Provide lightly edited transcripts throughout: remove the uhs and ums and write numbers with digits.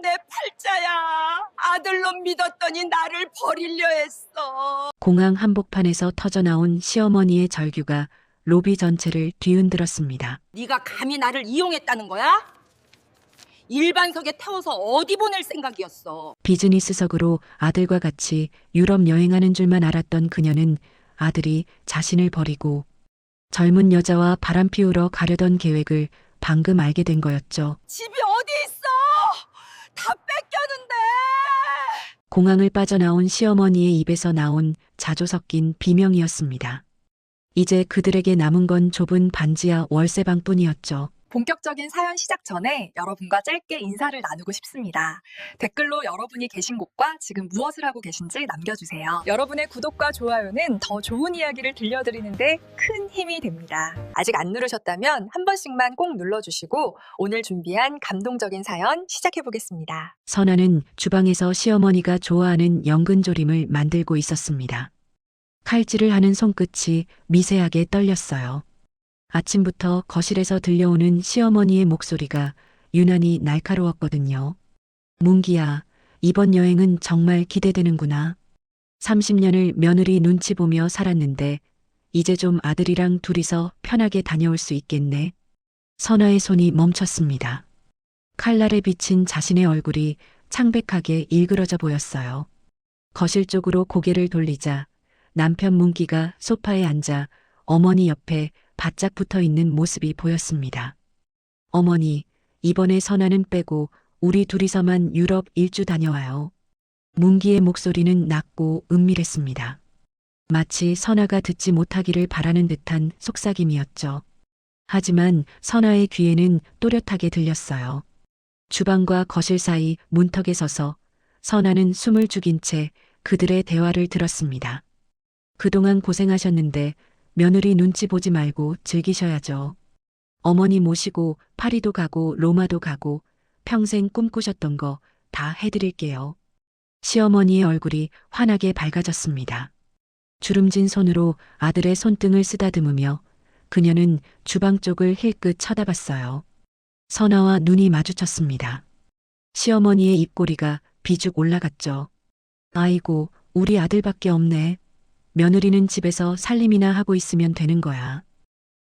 내 팔자야. 아들로 믿었더니 나를 버리려 했어. 공항 한복판에서 터져나온 시어머니의 절규가 로비 전체를 뒤흔들었습니다. 네가 감히 나를 이용했다는 거야? 일반석에 태워서 어디 보낼 생각이었어. 비즈니스석으로 아들과 같이 유럽 여행하는 줄만 알았던 그녀는 아들이 자신을 버리고 젊은 여자와 바람 피우러 가려던 계획을 방금 알게 된 거였죠. 집이 어디 있어? 다 뺏겼는데. 공항을 빠져나온 시어머니의 입에서 나온 자조 섞인 비명이었습니다. 이제 그들에게 남은 건 좁은 반지하 월세방뿐이었죠. 본격적인 사연 시작 전에 여러분과 짧게 인사를 나누고 싶습니다. 댓글로 여러분이 계신 곳과 지금 무엇을 하고 계신지 남겨주세요. 여러분의 구독과 좋아요는 더 좋은 이야기를 들려드리는데 큰 힘이 됩니다. 아직 안 누르셨다면 한 번씩만 꼭 눌러주시고 오늘 준비한 감동적인 사연 시작해보겠습니다. 선아는 주방에서 시어머니가 좋아하는 연근조림을 만들고 있었습니다. 칼질을 하는 손끝이 미세하게 떨렸어요. 아침부터 거실에서 들려오는 시어머니의 목소리가 유난히 날카로웠거든요. 문기야, 이번 여행은 정말 기대되는구나. 30년을 며느리 눈치 보며 살았는데 이제 좀 아들이랑 둘이서 편하게 다녀올 수 있겠네. 선아의 손이 멈췄습니다. 칼날에 비친 자신의 얼굴이 창백하게 일그러져 보였어요. 거실 쪽으로 고개를 돌리자 남편 문기가 소파에 앉아 어머니 옆에 바짝 붙어 있는 모습이 보였습니다. 어머니, 이번에 선아는 빼고 우리 둘이서만 유럽 일주 다녀와요. 문기의 목소리는 낮고 은밀했습니다. 마치 선아가 듣지 못하기를 바라는 듯한 속삭임이었죠. 하지만 선아의 귀에는 또렷하게 들렸어요. 주방과 거실 사이 문턱에 서서 선아는 숨을 죽인 채 그들의 대화를 들었습니다. 그동안 고생하셨는데 며느리 눈치 보지 말고 즐기셔야죠. 어머니 모시고 파리도 가고 로마도 가고 평생 꿈꾸셨던 거 다 해드릴게요. 시어머니의 얼굴이 환하게 밝아졌습니다. 주름진 손으로 아들의 손등을 쓰다듬으며 그녀는 주방 쪽을 힐끗 쳐다봤어요. 선아와 눈이 마주쳤습니다. 시어머니의 입꼬리가 비죽 올라갔죠. 아이고, 우리 아들밖에 없네. 며느리는 집에서 살림이나 하고 있으면 되는 거야.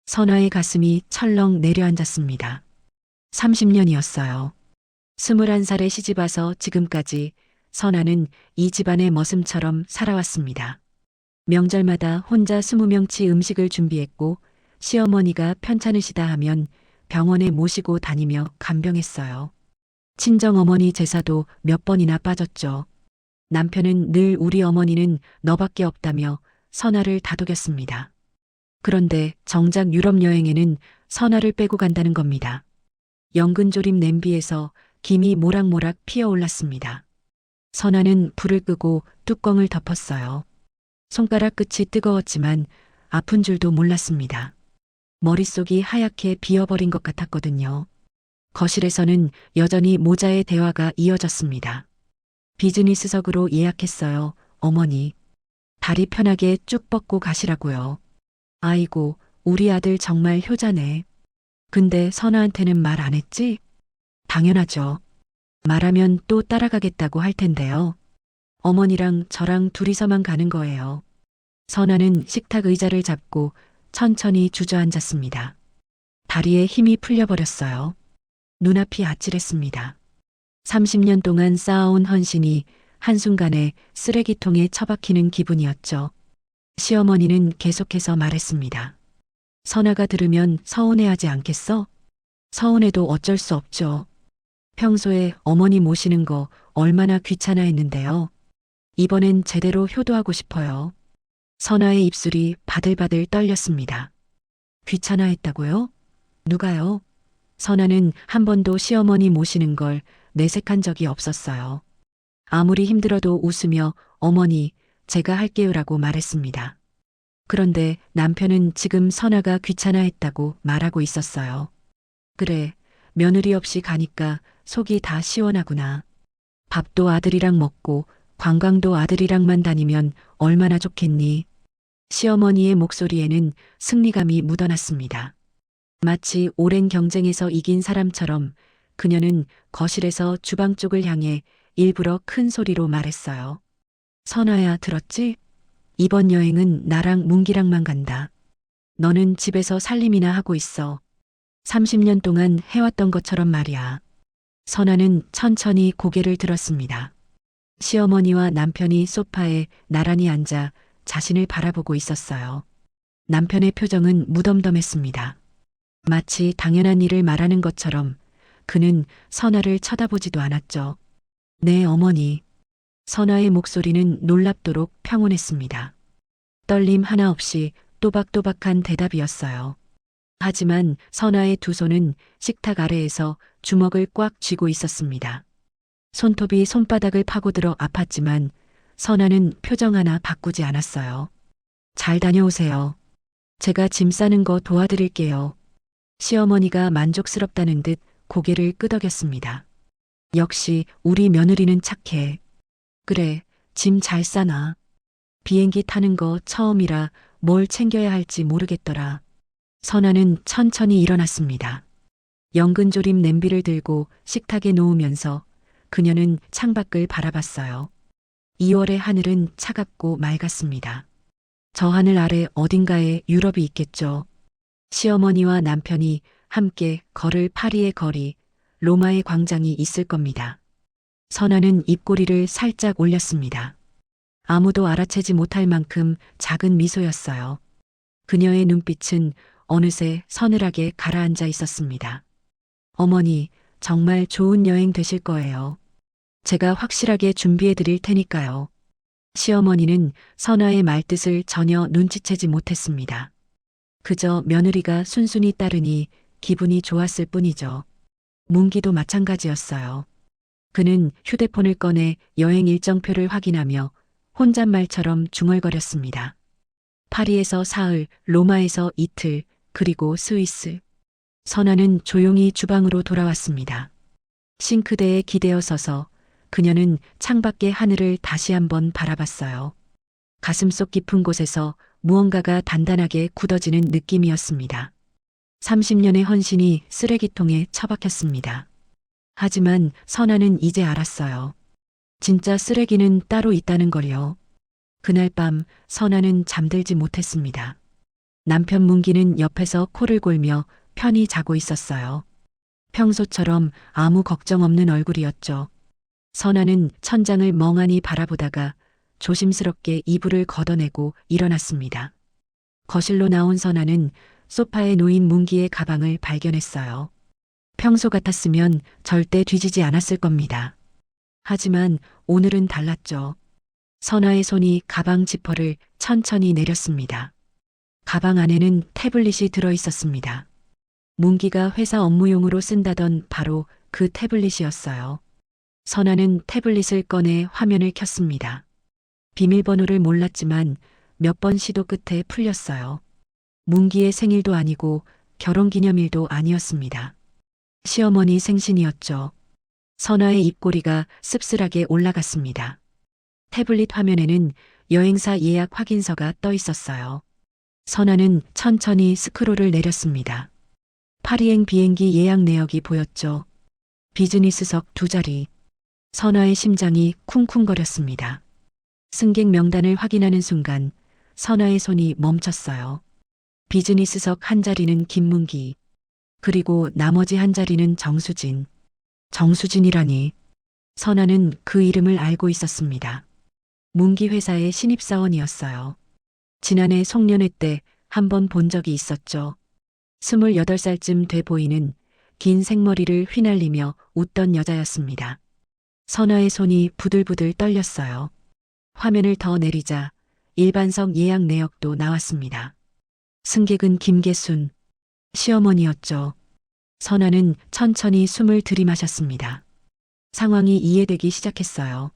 선아의 가슴이 철렁 내려앉았습니다. 30년이었어요. 21살에 시집와서 지금까지 선아는 이 집안의 머슴처럼 살아왔습니다. 명절마다 혼자 20명치 음식을 준비했고 시어머니가 편찮으시다 하면 병원에 모시고 다니며 간병했어요. 친정어머니 제사도 몇 번이나 빠졌죠. 남편은 늘 우리 어머니는 너밖에 없다며 선아를 다독였습니다. 그런데 정작 유럽 여행에는 선아를 빼고 간다는 겁니다. 연근조림 냄비에서 김이 모락모락 피어올랐습니다. 선아는 불을 끄고 뚜껑을 덮었어요. 손가락 끝이 뜨거웠지만 아픈 줄도 몰랐습니다. 머릿속이 하얗게 비어버린 것 같았거든요. 거실에서는 여전히 모자의 대화가 이어졌습니다. 비즈니스석으로 예약했어요, 어머니. 다리 편하게 쭉 뻗고 가시라고요. 아이고, 우리 아들 정말 효자네. 근데 선아한테는 말 안 했지? 당연하죠. 말하면 또 따라가겠다고 할 텐데요. 어머니랑 저랑 둘이서만 가는 거예요. 선아는 식탁 의자를 잡고 천천히 주저앉았습니다. 다리에 힘이 풀려버렸어요. 눈앞이 아찔했습니다. 30년 동안 쌓아온 헌신이 한순간에 쓰레기통에 처박히는 기분이었죠. 시어머니는 계속해서 말했습니다. 선아가 들으면 서운해하지 않겠어? 서운해도 어쩔 수 없죠. 평소에 어머니 모시는 거 얼마나 귀찮아 했는데요. 이번엔 제대로 효도하고 싶어요. 선아의 입술이 바들바들 떨렸습니다. 귀찮아 했다고요? 누가요? 선아는 한 번도 시어머니 모시는 걸 내색한 적이 없었어요. 아무리 힘들어도 웃으며 어머니, 제가 할게요라고 말했습니다. 그런데 남편은 지금 선아가 귀찮아했다고 말하고 있었어요. 그래, 며느리 없이 가니까 속이 다 시원하구나. 밥도 아들이랑 먹고 관광도 아들이랑만 다니면 얼마나 좋겠니? 시어머니의 목소리에는 승리감이 묻어났습니다. 마치 오랜 경쟁에서 이긴 사람처럼 그녀는 거실에서 주방 쪽을 향해 일부러 큰 소리로 말했어요. 선아야, 들었지? 이번 여행은 나랑 문기랑만 간다. 너는 집에서 살림이나 하고 있어. 30년 동안 해왔던 것처럼 말이야. 선아는 천천히 고개를 들었습니다. 시어머니와 남편이 소파에 나란히 앉아 자신을 바라보고 있었어요. 남편의 표정은 무덤덤했습니다. 마치 당연한 일을 말하는 것처럼 그는 선아를 쳐다보지도 않았죠. 네, 어머니. 선아의 목소리는 놀랍도록 평온했습니다. 떨림 하나 없이 또박또박한 대답이었어요. 하지만 선아의 두 손은 식탁 아래에서 주먹을 꽉 쥐고 있었습니다. 손톱이 손바닥을 파고들어 아팠지만 선아는 표정 하나 바꾸지 않았어요. 잘 다녀오세요. 제가 짐 싸는 거 도와드릴게요. 시어머니가 만족스럽다는 듯 고개를 끄덕였습니다. 역시 우리 며느리는 착해. 그래, 짐 잘 싸놔. 비행기 타는 거 처음이라 뭘 챙겨야 할지 모르겠더라. 선아는 천천히 일어났습니다. 연근조림 냄비를 들고 식탁에 놓으면서 그녀는 창밖을 바라봤어요. 2월의 하늘은 차갑고 맑았습니다. 저 하늘 아래 어딘가에 유럽이 있겠죠. 시어머니와 남편이 함께 걸을 파리의 거리, 로마의 광장이 있을 겁니다. 선아는 입꼬리를 살짝 올렸습니다. 아무도 알아채지 못할 만큼 작은 미소였어요. 그녀의 눈빛은 어느새 서늘하게 가라앉아 있었습니다. 어머니, 정말 좋은 여행 되실 거예요. 제가 확실하게 준비해 드릴 테니까요. 시어머니는 선아의 말뜻을 전혀 눈치채지 못했습니다. 그저 며느리가 순순히 따르니 기분이 좋았을 뿐이죠. 문기도 마찬가지였어요. 그는 휴대폰을 꺼내 여행 일정표를 확인하며 혼잣말처럼 중얼거렸습니다. 파리에서 사흘, 로마에서 이틀, 그리고 스위스. 선아는 조용히 주방으로 돌아왔습니다. 싱크대에 기대어 서서 그녀는 창밖의 하늘을 다시 한번 바라봤어요. 가슴속 깊은 곳에서 무언가가 단단하게 굳어지는 느낌이었습니다. 30년의 헌신이 쓰레기통에 처박혔습니다. 하지만 선아는 이제 알았어요. 진짜 쓰레기는 따로 있다는 걸요. 그날 밤 선아는 잠들지 못했습니다. 남편 문기는 옆에서 코를 골며 편히 자고 있었어요. 평소처럼 아무 걱정 없는 얼굴이었죠. 선아는 천장을 멍하니 바라보다가 조심스럽게 이불을 걷어내고 일어났습니다. 거실로 나온 선아는 소파에 놓인 문기의 가방을 발견했어요. 평소 같았으면 절대 뒤지지 않았을 겁니다. 하지만 오늘은 달랐죠. 선아의 손이 가방 지퍼를 천천히 내렸습니다. 가방 안에는 태블릿이 들어 있었습니다. 문기가 회사 업무용으로 쓴다던 바로 그 태블릿이었어요. 선아는 태블릿을 꺼내 화면을 켰습니다. 비밀번호를 몰랐지만 몇 번 시도 끝에 풀렸어요. 문기의 생일도 아니고 결혼기념일도 아니었습니다. 시어머니 생신이었죠. 선아의 입꼬리가 씁쓸하게 올라갔습니다. 태블릿 화면에는 여행사 예약 확인서가 떠 있었어요. 선아는 천천히 스크롤을 내렸습니다. 파리행 비행기 예약 내역이 보였죠. 비즈니스석 2자리. 선아의 심장이 쿵쿵거렸습니다. 승객 명단을 확인하는 순간 선아의 손이 멈췄어요. 비즈니스석 1자리는 김문기, 그리고 나머지 1자리는 정수진. 정수진이라니. 선아는 그 이름을 알고 있었습니다. 문기 회사의 신입사원이었어요. 지난해 송년회 때 한 번 본 적이 있었죠. 28살쯤 돼 보이는 긴 생머리를 휘날리며 웃던 여자였습니다. 선아의 손이 부들부들 떨렸어요. 화면을 더 내리자 일반석 예약 내역도 나왔습니다. 승객은 김계순, 시어머니였죠. 선아는 천천히 숨을 들이마셨습니다. 상황이 이해되기 시작했어요.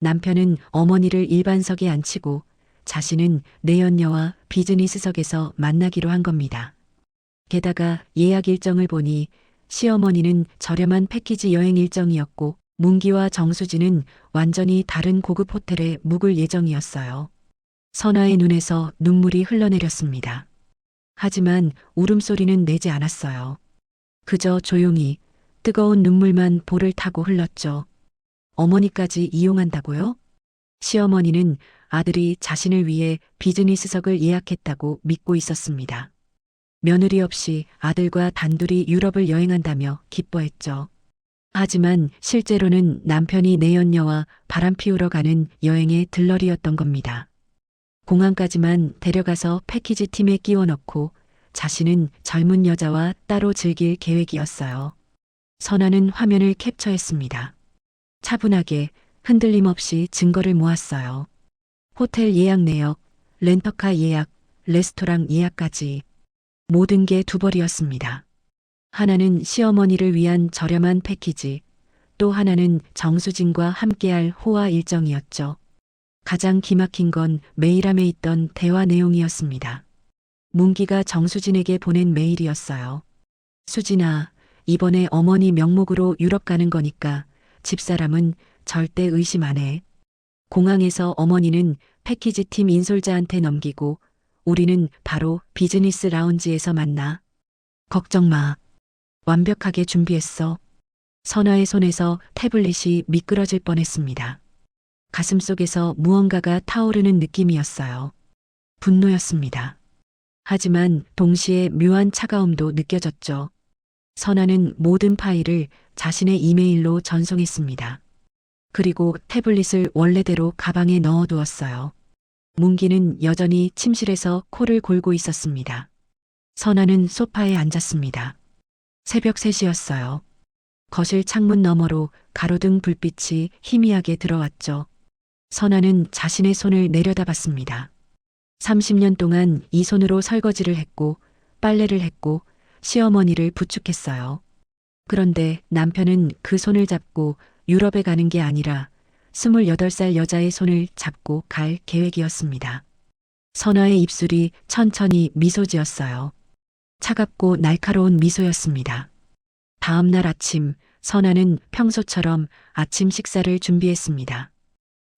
남편은 어머니를 일반석에 앉히고 자신은 내연녀와 비즈니스석에서 만나기로 한 겁니다. 게다가 예약 일정을 보니 시어머니는 저렴한 패키지 여행 일정이었고 문기와 정수진은 완전히 다른 고급 호텔에 묵을 예정이었어요. 선아의 눈에서 눈물이 흘러내렸습니다. 하지만 울음소리는 내지 않았어요. 그저 조용히 뜨거운 눈물만 볼을 타고 흘렀죠. 어머니까지 이용한다고요? 시어머니는 아들이 자신을 위해 비즈니스석을 예약했다고 믿고 있었습니다. 며느리 없이 아들과 단둘이 유럽을 여행한다며 기뻐했죠. 하지만 실제로는 남편이 내연녀와 바람 피우러 가는 여행의 들러리였던 겁니다. 공항까지만 데려가서 패키지 팀에 끼워 넣고 자신은 젊은 여자와 따로 즐길 계획이었어요. 선아는 화면을 캡처했습니다. 차분하게 흔들림 없이 증거를 모았어요. 호텔 예약 내역, 렌터카 예약, 레스토랑 예약까지 모든 게 두벌이었습니다. 하나는 시어머니를 위한 저렴한 패키지, 또 하나는 정수진과 함께할 호화 일정이었죠. 가장 기막힌 건 메일함에 있던 대화 내용이었습니다. 문기가 정수진에게 보낸 메일이었어요. 수진아, 이번에 어머니 명목으로 유럽 가는 거니까 집사람은 절대 의심 안 해. 공항에서 어머니는 패키지 팀 인솔자한테 넘기고 우리는 바로 비즈니스 라운지에서 만나. 걱정 마. 완벽하게 준비했어. 선아의 손에서 태블릿이 미끄러질 뻔했습니다. 가슴속에서 무언가가 타오르는 느낌이었어요. 분노였습니다. 하지만 동시에 묘한 차가움도 느껴졌죠. 선아는 모든 파일을 자신의 이메일로 전송했습니다. 그리고 태블릿을 원래대로 가방에 넣어두었어요. 문기는 여전히 침실에서 코를 골고 있었습니다. 선아는 소파에 앉았습니다. 새벽 3시였어요. 거실 창문 너머로 가로등 불빛이 희미하게 들어왔죠. 선아는 자신의 손을 내려다봤습니다. 30년 동안 이 손으로 설거지를 했고 빨래를 했고 시어머니를 부축했어요. 그런데 남편은 그 손을 잡고 유럽에 가는 게 아니라 28살 여자의 손을 잡고 갈 계획이었습니다. 선아의 입술이 천천히 미소 지었어요. 차갑고 날카로운 미소였습니다. 다음 날 아침, 선아는 평소처럼 아침 식사를 준비했습니다.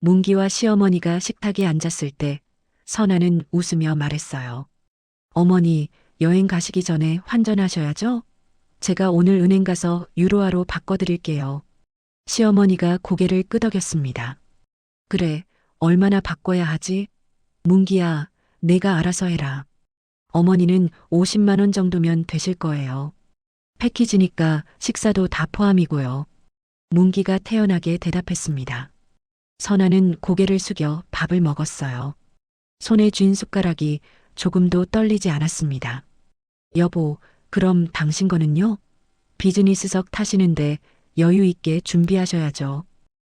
문기와 시어머니가 식탁에 앉았을 때 선아는 웃으며 말했어요. 어머니, 여행 가시기 전에 환전하셔야죠? 제가 오늘 은행 가서 유로화로 바꿔드릴게요. 시어머니가 고개를 끄덕였습니다. 그래, 얼마나 바꿔야 하지? 문기야, 내가 알아서 해라. 어머니는 50만 원 정도면 되실 거예요. 패키지니까 식사도 다 포함이고요. 문기가 태연하게 대답했습니다. 선아는 고개를 숙여 밥을 먹었어요. 손에 쥔 숟가락이 조금도 떨리지 않았습니다. 여보, 그럼 당신 거는요? 비즈니스석 타시는데 여유 있게 준비하셔야죠.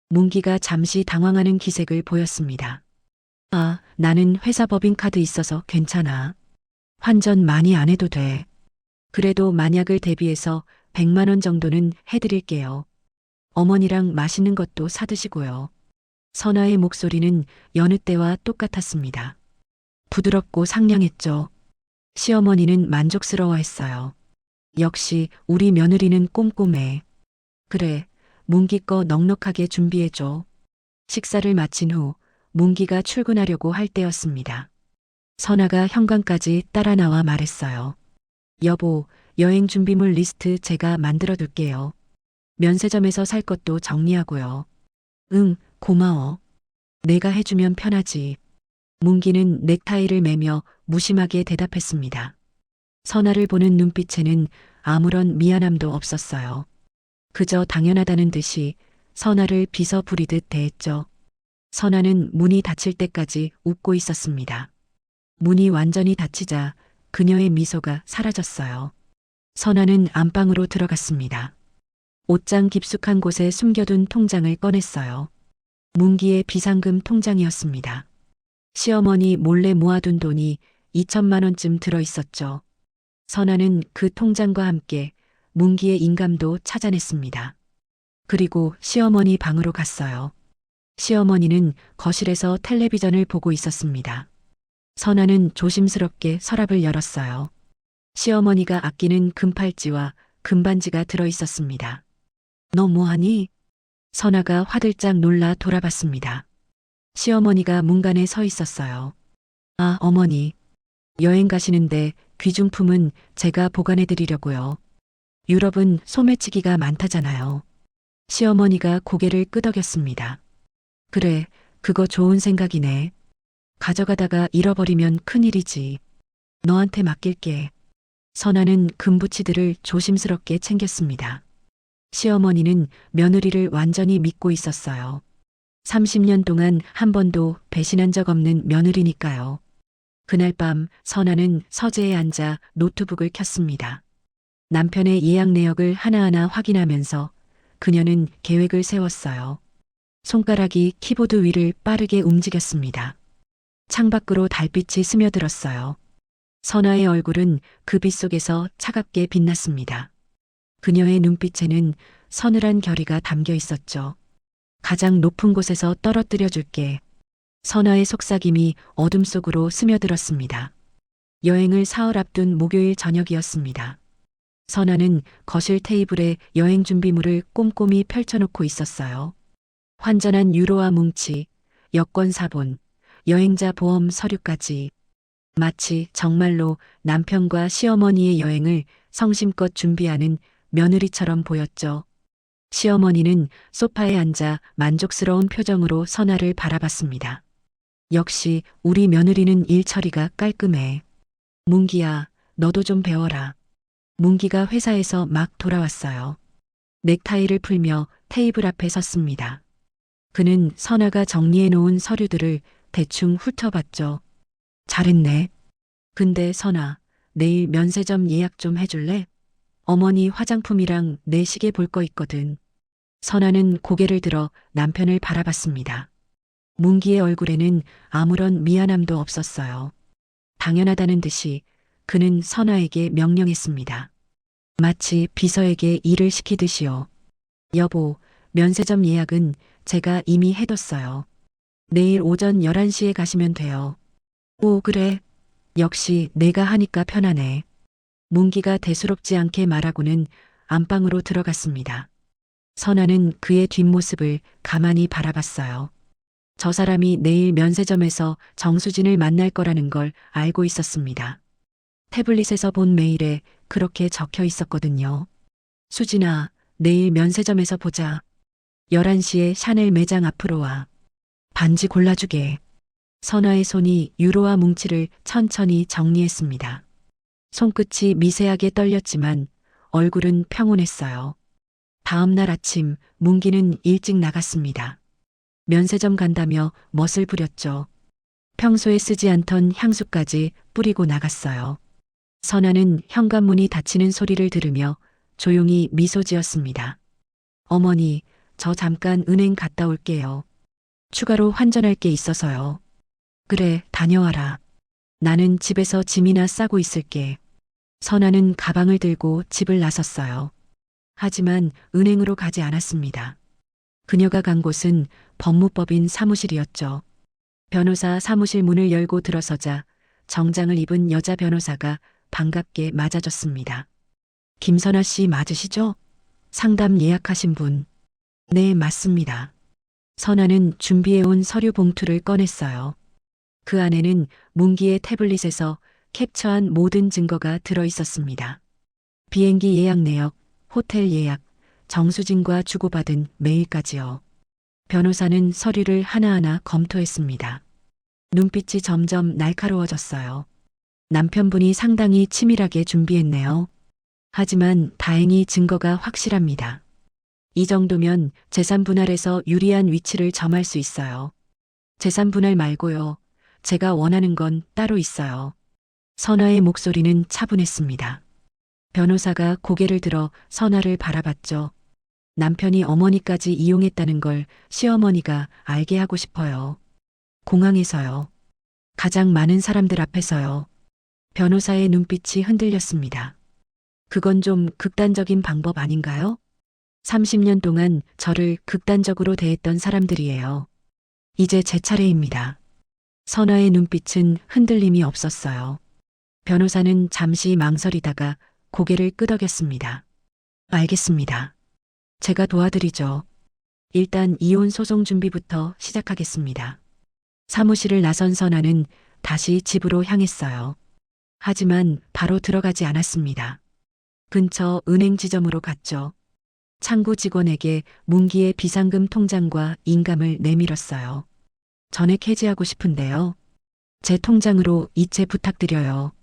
문기가 잠시 당황하는 기색을 보였습니다. 아, 나는 회사 법인카드 있어서 괜찮아. 환전 많이 안 해도 돼. 그래도 만약을 대비해서 100만 원 정도는 해드릴게요. 어머니랑 맛있는 것도 사드시고요. 선아의 목소리는 여느 때와 똑같았습니다. 부드럽고 상냥했죠. 시어머니는 만족스러워했어요. 역시 우리 며느리는 꼼꼼해. 그래, 문기 거 넉넉하게 준비해줘. 식사를 마친 후 문기가 출근하려고 할 때였습니다. 선아가 현관까지 따라 나와 말했어요. 여보, 여행 준비물 리스트 제가 만들어 둘게요. 면세점에서 살 것도 정리하고요. 응, 고마워. 내가 해주면 편하지. 문기는 넥타이를 매며 무심하게 대답했습니다. 선아를 보는 눈빛에는 아무런 미안함도 없었어요. 그저 당연하다는 듯이 선아를 빗어 부리듯 대했죠. 선아는 문이 닫힐 때까지 웃고 있었습니다. 문이 완전히 닫히자 그녀의 미소가 사라졌어요. 선아는 안방으로 들어갔습니다. 옷장 깊숙한 곳에 숨겨둔 통장을 꺼냈어요. 문기의 비상금 통장이었습니다. 시어머니 몰래 모아둔 돈이 2천만 원쯤 들어있었죠. 선아는 그 통장과 함께 문기의 인감도 찾아냈습니다. 그리고 시어머니 방으로 갔어요. 시어머니는 거실에서 텔레비전을 보고 있었습니다. 선아는 조심스럽게 서랍을 열었어요. 시어머니가 아끼는 금팔찌와 금반지가 들어있었습니다. 너 뭐하니? 선아가 화들짝 놀라 돌아봤습니다. 시어머니가 문간에 서 있었어요. 아, 어머니. 여행 가시는데 귀중품은 제가 보관해 드리려고요. 유럽은 소매치기가 많다잖아요. 시어머니가 고개를 끄덕였습니다. 그래, 그거 좋은 생각이네. 가져가다가 잃어버리면 큰일이지. 너한테 맡길게. 선아는 금부치들을 조심스럽게 챙겼습니다. 시어머니는 며느리를 완전히 믿고 있었어요. 30년 동안 한 번도 배신한 적 없는 며느리니까요. 그날 밤 선아는 서재에 앉아 노트북을 켰습니다. 남편의 예약 내역을 하나하나 확인하면서 그녀는 계획을 세웠어요. 손가락이 키보드 위를 빠르게 움직였습니다. 창밖으로 달빛이 스며들었어요. 선아의 얼굴은 그 빛 속에서 차갑게 빛났습니다. 그녀의 눈빛에는 서늘한 결의가 담겨 있었죠. 가장 높은 곳에서 떨어뜨려 줄게. 선아의 속삭임이 어둠 속으로 스며들었습니다. 여행을 사흘 앞둔 목요일 저녁이었습니다. 선아는 거실 테이블에 여행 준비물을 꼼꼼히 펼쳐놓고 있었어요. 환전한 유로와 뭉치, 여권 사본, 여행자 보험 서류까지. 마치 정말로 남편과 시어머니의 여행을 성심껏 준비하는 며느리처럼 보였죠. 시어머니는 소파에 앉아 만족스러운 표정으로 선아를 바라봤습니다. 역시 우리 며느리는 일 처리가 깔끔해. 문기야, 너도 좀 배워라. 문기가 회사에서 막 돌아왔어요. 넥타이를 풀며 테이블 앞에 섰습니다. 그는 선아가 정리해 놓은 서류들을 대충 훑어봤죠. 잘했네. 근데 선아, 내일 면세점 예약 좀 해줄래? 어머니 화장품이랑 내 시계 볼 거 있거든. 선아는 고개를 들어 남편을 바라봤습니다. 문기의 얼굴에는 아무런 미안함도 없었어요. 당연하다는 듯이 그는 선아에게 명령했습니다. 마치 비서에게 일을 시키듯이요. 여보, 면세점 예약은 제가 이미 해뒀어요. 내일 오전 11시에 가시면 돼요. 오, 그래. 역시 내가 하니까 편하네. 문기가 대수롭지 않게 말하고는 안방으로 들어갔습니다. 선아는 그의 뒷모습을 가만히 바라봤어요. 저 사람이 내일 면세점에서 정수진을 만날 거라는 걸 알고 있었습니다. 태블릿에서 본 메일에 그렇게 적혀 있었거든요. 수진아, 내일 면세점에서 보자. 11시에 샤넬 매장 앞으로 와. 반지 골라주게. 선아의 손이 유로와 뭉치를 천천히 정리했습니다. 손끝이 미세하게 떨렸지만 얼굴은 평온했어요. 다음 날 아침 문기는 일찍 나갔습니다. 면세점 간다며 멋을 부렸죠. 평소에 쓰지 않던 향수까지 뿌리고 나갔어요. 선아는 현관문이 닫히는 소리를 들으며 조용히 미소 지었습니다. 어머니, 저 잠깐 은행 갔다 올게요. 추가로 환전할 게 있어서요. 그래, 다녀와라. 나는 집에서 짐이나 싸고 있을게. 선아는 가방을 들고 집을 나섰어요. 하지만 은행으로 가지 않았습니다. 그녀가 간 곳은 법무법인 사무실이었죠. 변호사 사무실 문을 열고 들어서자 정장을 입은 여자 변호사가 반갑게 맞아줬습니다. 김선아 씨 맞으시죠? 상담 예약하신 분. 네, 맞습니다. 선아는 준비해온 서류 봉투를 꺼냈어요. 그 안에는 문기의 태블릿에서 캡처한 모든 증거가 들어 있었습니다. 비행기 예약 내역, 호텔 예약, 정수진과 주고받은 메일까지요. 변호사는 서류를 하나하나 검토했습니다. 눈빛이 점점 날카로워졌어요. 남편분이 상당히 치밀하게 준비했네요. 하지만 다행히 증거가 확실합니다. 이 정도면 재산 분할에서 유리한 위치를 점할 수 있어요. 재산 분할 말고요. 제가 원하는 건 따로 있어요. 선아의 목소리는 차분했습니다. 변호사가 고개를 들어 선아를 바라봤죠. 남편이 어머니까지 이용했다는 걸 시어머니가 알게 하고 싶어요. 공항에서요. 가장 많은 사람들 앞에서요. 변호사의 눈빛이 흔들렸습니다. 그건 좀 극단적인 방법 아닌가요? 30년 동안 저를 극단적으로 대했던 사람들이에요. 이제 제 차례입니다. 선아의 눈빛은 흔들림이 없었어요. 변호사는 잠시 망설이다가 고개를 끄덕였습니다. 알겠습니다. 제가 도와드리죠. 일단 이혼 소송 준비부터 시작하겠습니다. 사무실을 나선 선아는 다시 집으로 향했어요. 하지만 바로 들어가지 않았습니다. 근처 은행 지점으로 갔죠. 창구 직원에게 문기의 비상금 통장과 인감을 내밀었어요. 전액 해지하고 싶은데요. 제 통장으로 이체 부탁드려요.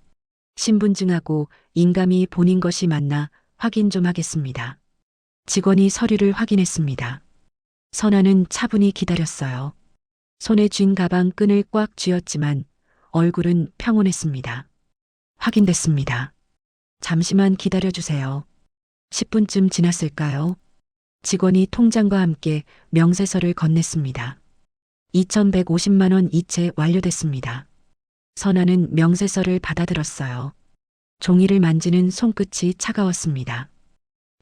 신분증하고 인감이 본인 것이 맞나 확인 좀 하겠습니다. 직원이 서류를 확인했습니다. 선아는 차분히 기다렸어요. 손에 쥔 가방 끈을 꽉 쥐었지만 얼굴은 평온했습니다. 확인됐습니다. 잠시만 기다려주세요. 10분쯤 지났을까요? 직원이 통장과 함께 명세서를 건넸습니다. 2,150만 원 이체 완료됐습니다. 선아는 명세서를 받아들었어요. 종이를 만지는 손끝이 차가웠습니다.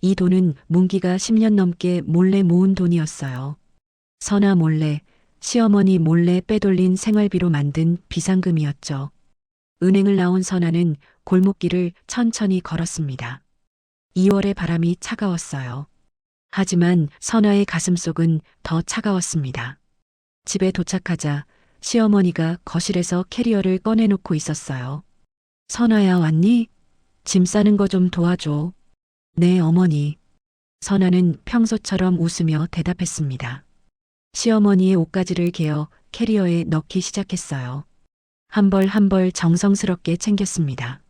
이 돈은 문기가 10년 넘게 몰래 모은 돈이었어요. 선아 몰래, 시어머니 몰래 빼돌린 생활비로 만든 비상금이었죠. 은행을 나온 선아는 골목길을 천천히 걸었습니다. 2월의 바람이 차가웠어요. 하지만 선아의 가슴속은 더 차가웠습니다. 집에 도착하자 시어머니가 거실에서 캐리어를 꺼내놓고 있었어요. 선아야, 왔니? 짐 싸는 거 좀 도와줘. 네, 어머니. 선아는 평소처럼 웃으며 대답했습니다. 시어머니의 옷가지를 개어 캐리어에 넣기 시작했어요. 한 벌 한 벌 정성스럽게 챙겼습니다.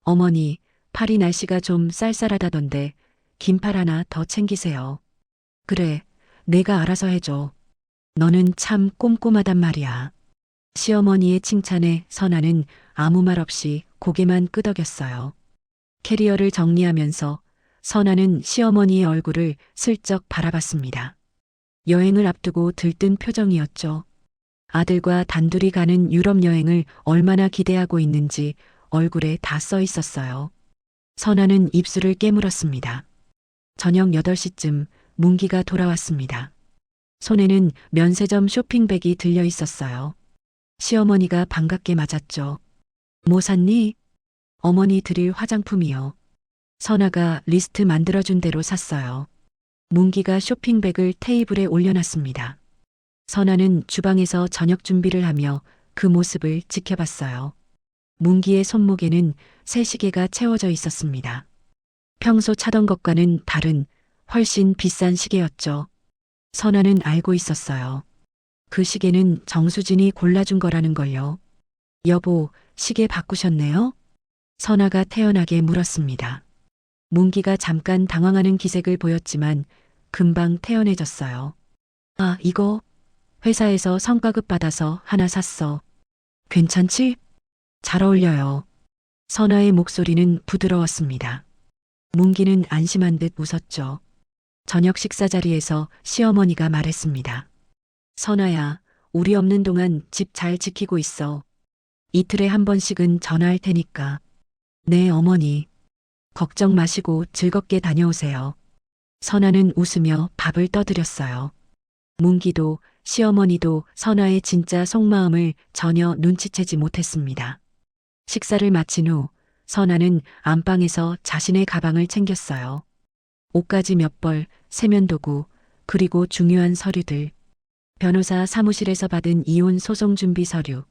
어머니, 파리 날씨가 좀 쌀쌀하다던데 긴팔 하나 더 챙기세요. 그래, 내가 알아서 해줘. 너는 참 꼼꼼하단 말이야. 시어머니의 칭찬에 선아는 아무 말 없이 고개만 끄덕였어요. 캐리어를 정리하면서 선아는 시어머니의 얼굴을 슬쩍 바라봤습니다. 여행을 앞두고 들뜬 표정이었죠. 아들과 단둘이 가는 유럽 여행을 얼마나 기대하고 있는지 얼굴에 다 써 있었어요. 선아는 입술을 깨물었습니다. 저녁 8시쯤 문기가 돌아왔습니다. 손에는 면세점 쇼핑백이 들려 있었어요. 시어머니가 반갑게 맞았죠. 뭐 샀니? 어머니 드릴 화장품이요. 선아가 리스트 만들어준 대로 샀어요. 문기가 쇼핑백을 테이블에 올려놨습니다. 선아는 주방에서 저녁 준비를 하며 그 모습을 지켜봤어요. 문기의 손목에는 새 시계가 채워져 있었습니다. 평소 차던 것과는 다른 훨씬 비싼 시계였죠. 선아는 알고 있었어요. 그 시계는 정수진이 골라준 거라는 걸요. 여보, 시계 바꾸셨네요? 선아가 태연하게 물었습니다. 문기가 잠깐 당황하는 기색을 보였지만 금방 태연해졌어요. 아, 이거 회사에서 성과급 받아서 하나 샀어. 괜찮지? 잘 어울려요. 선아의 목소리는 부드러웠습니다. 문기는 안심한 듯 웃었죠. 저녁 식사 자리에서 시어머니가 말했습니다. 선아야, 우리 없는 동안 집 잘 지키고 있어. 이틀에 한 번씩은 전화할 테니까. 네, 어머니. 걱정 마시고 즐겁게 다녀오세요. 선아는 웃으며 밥을 떠드렸어요. 문기도 시어머니도 선아의 진짜 속마음을 전혀 눈치채지 못했습니다. 식사를 마친 후 선아는 안방에서 자신의 가방을 챙겼어요. 옷가지 몇 벌, 세면도구, 그리고 중요한 서류들. 변호사 사무실에서 받은 이혼 소송 준비 서류,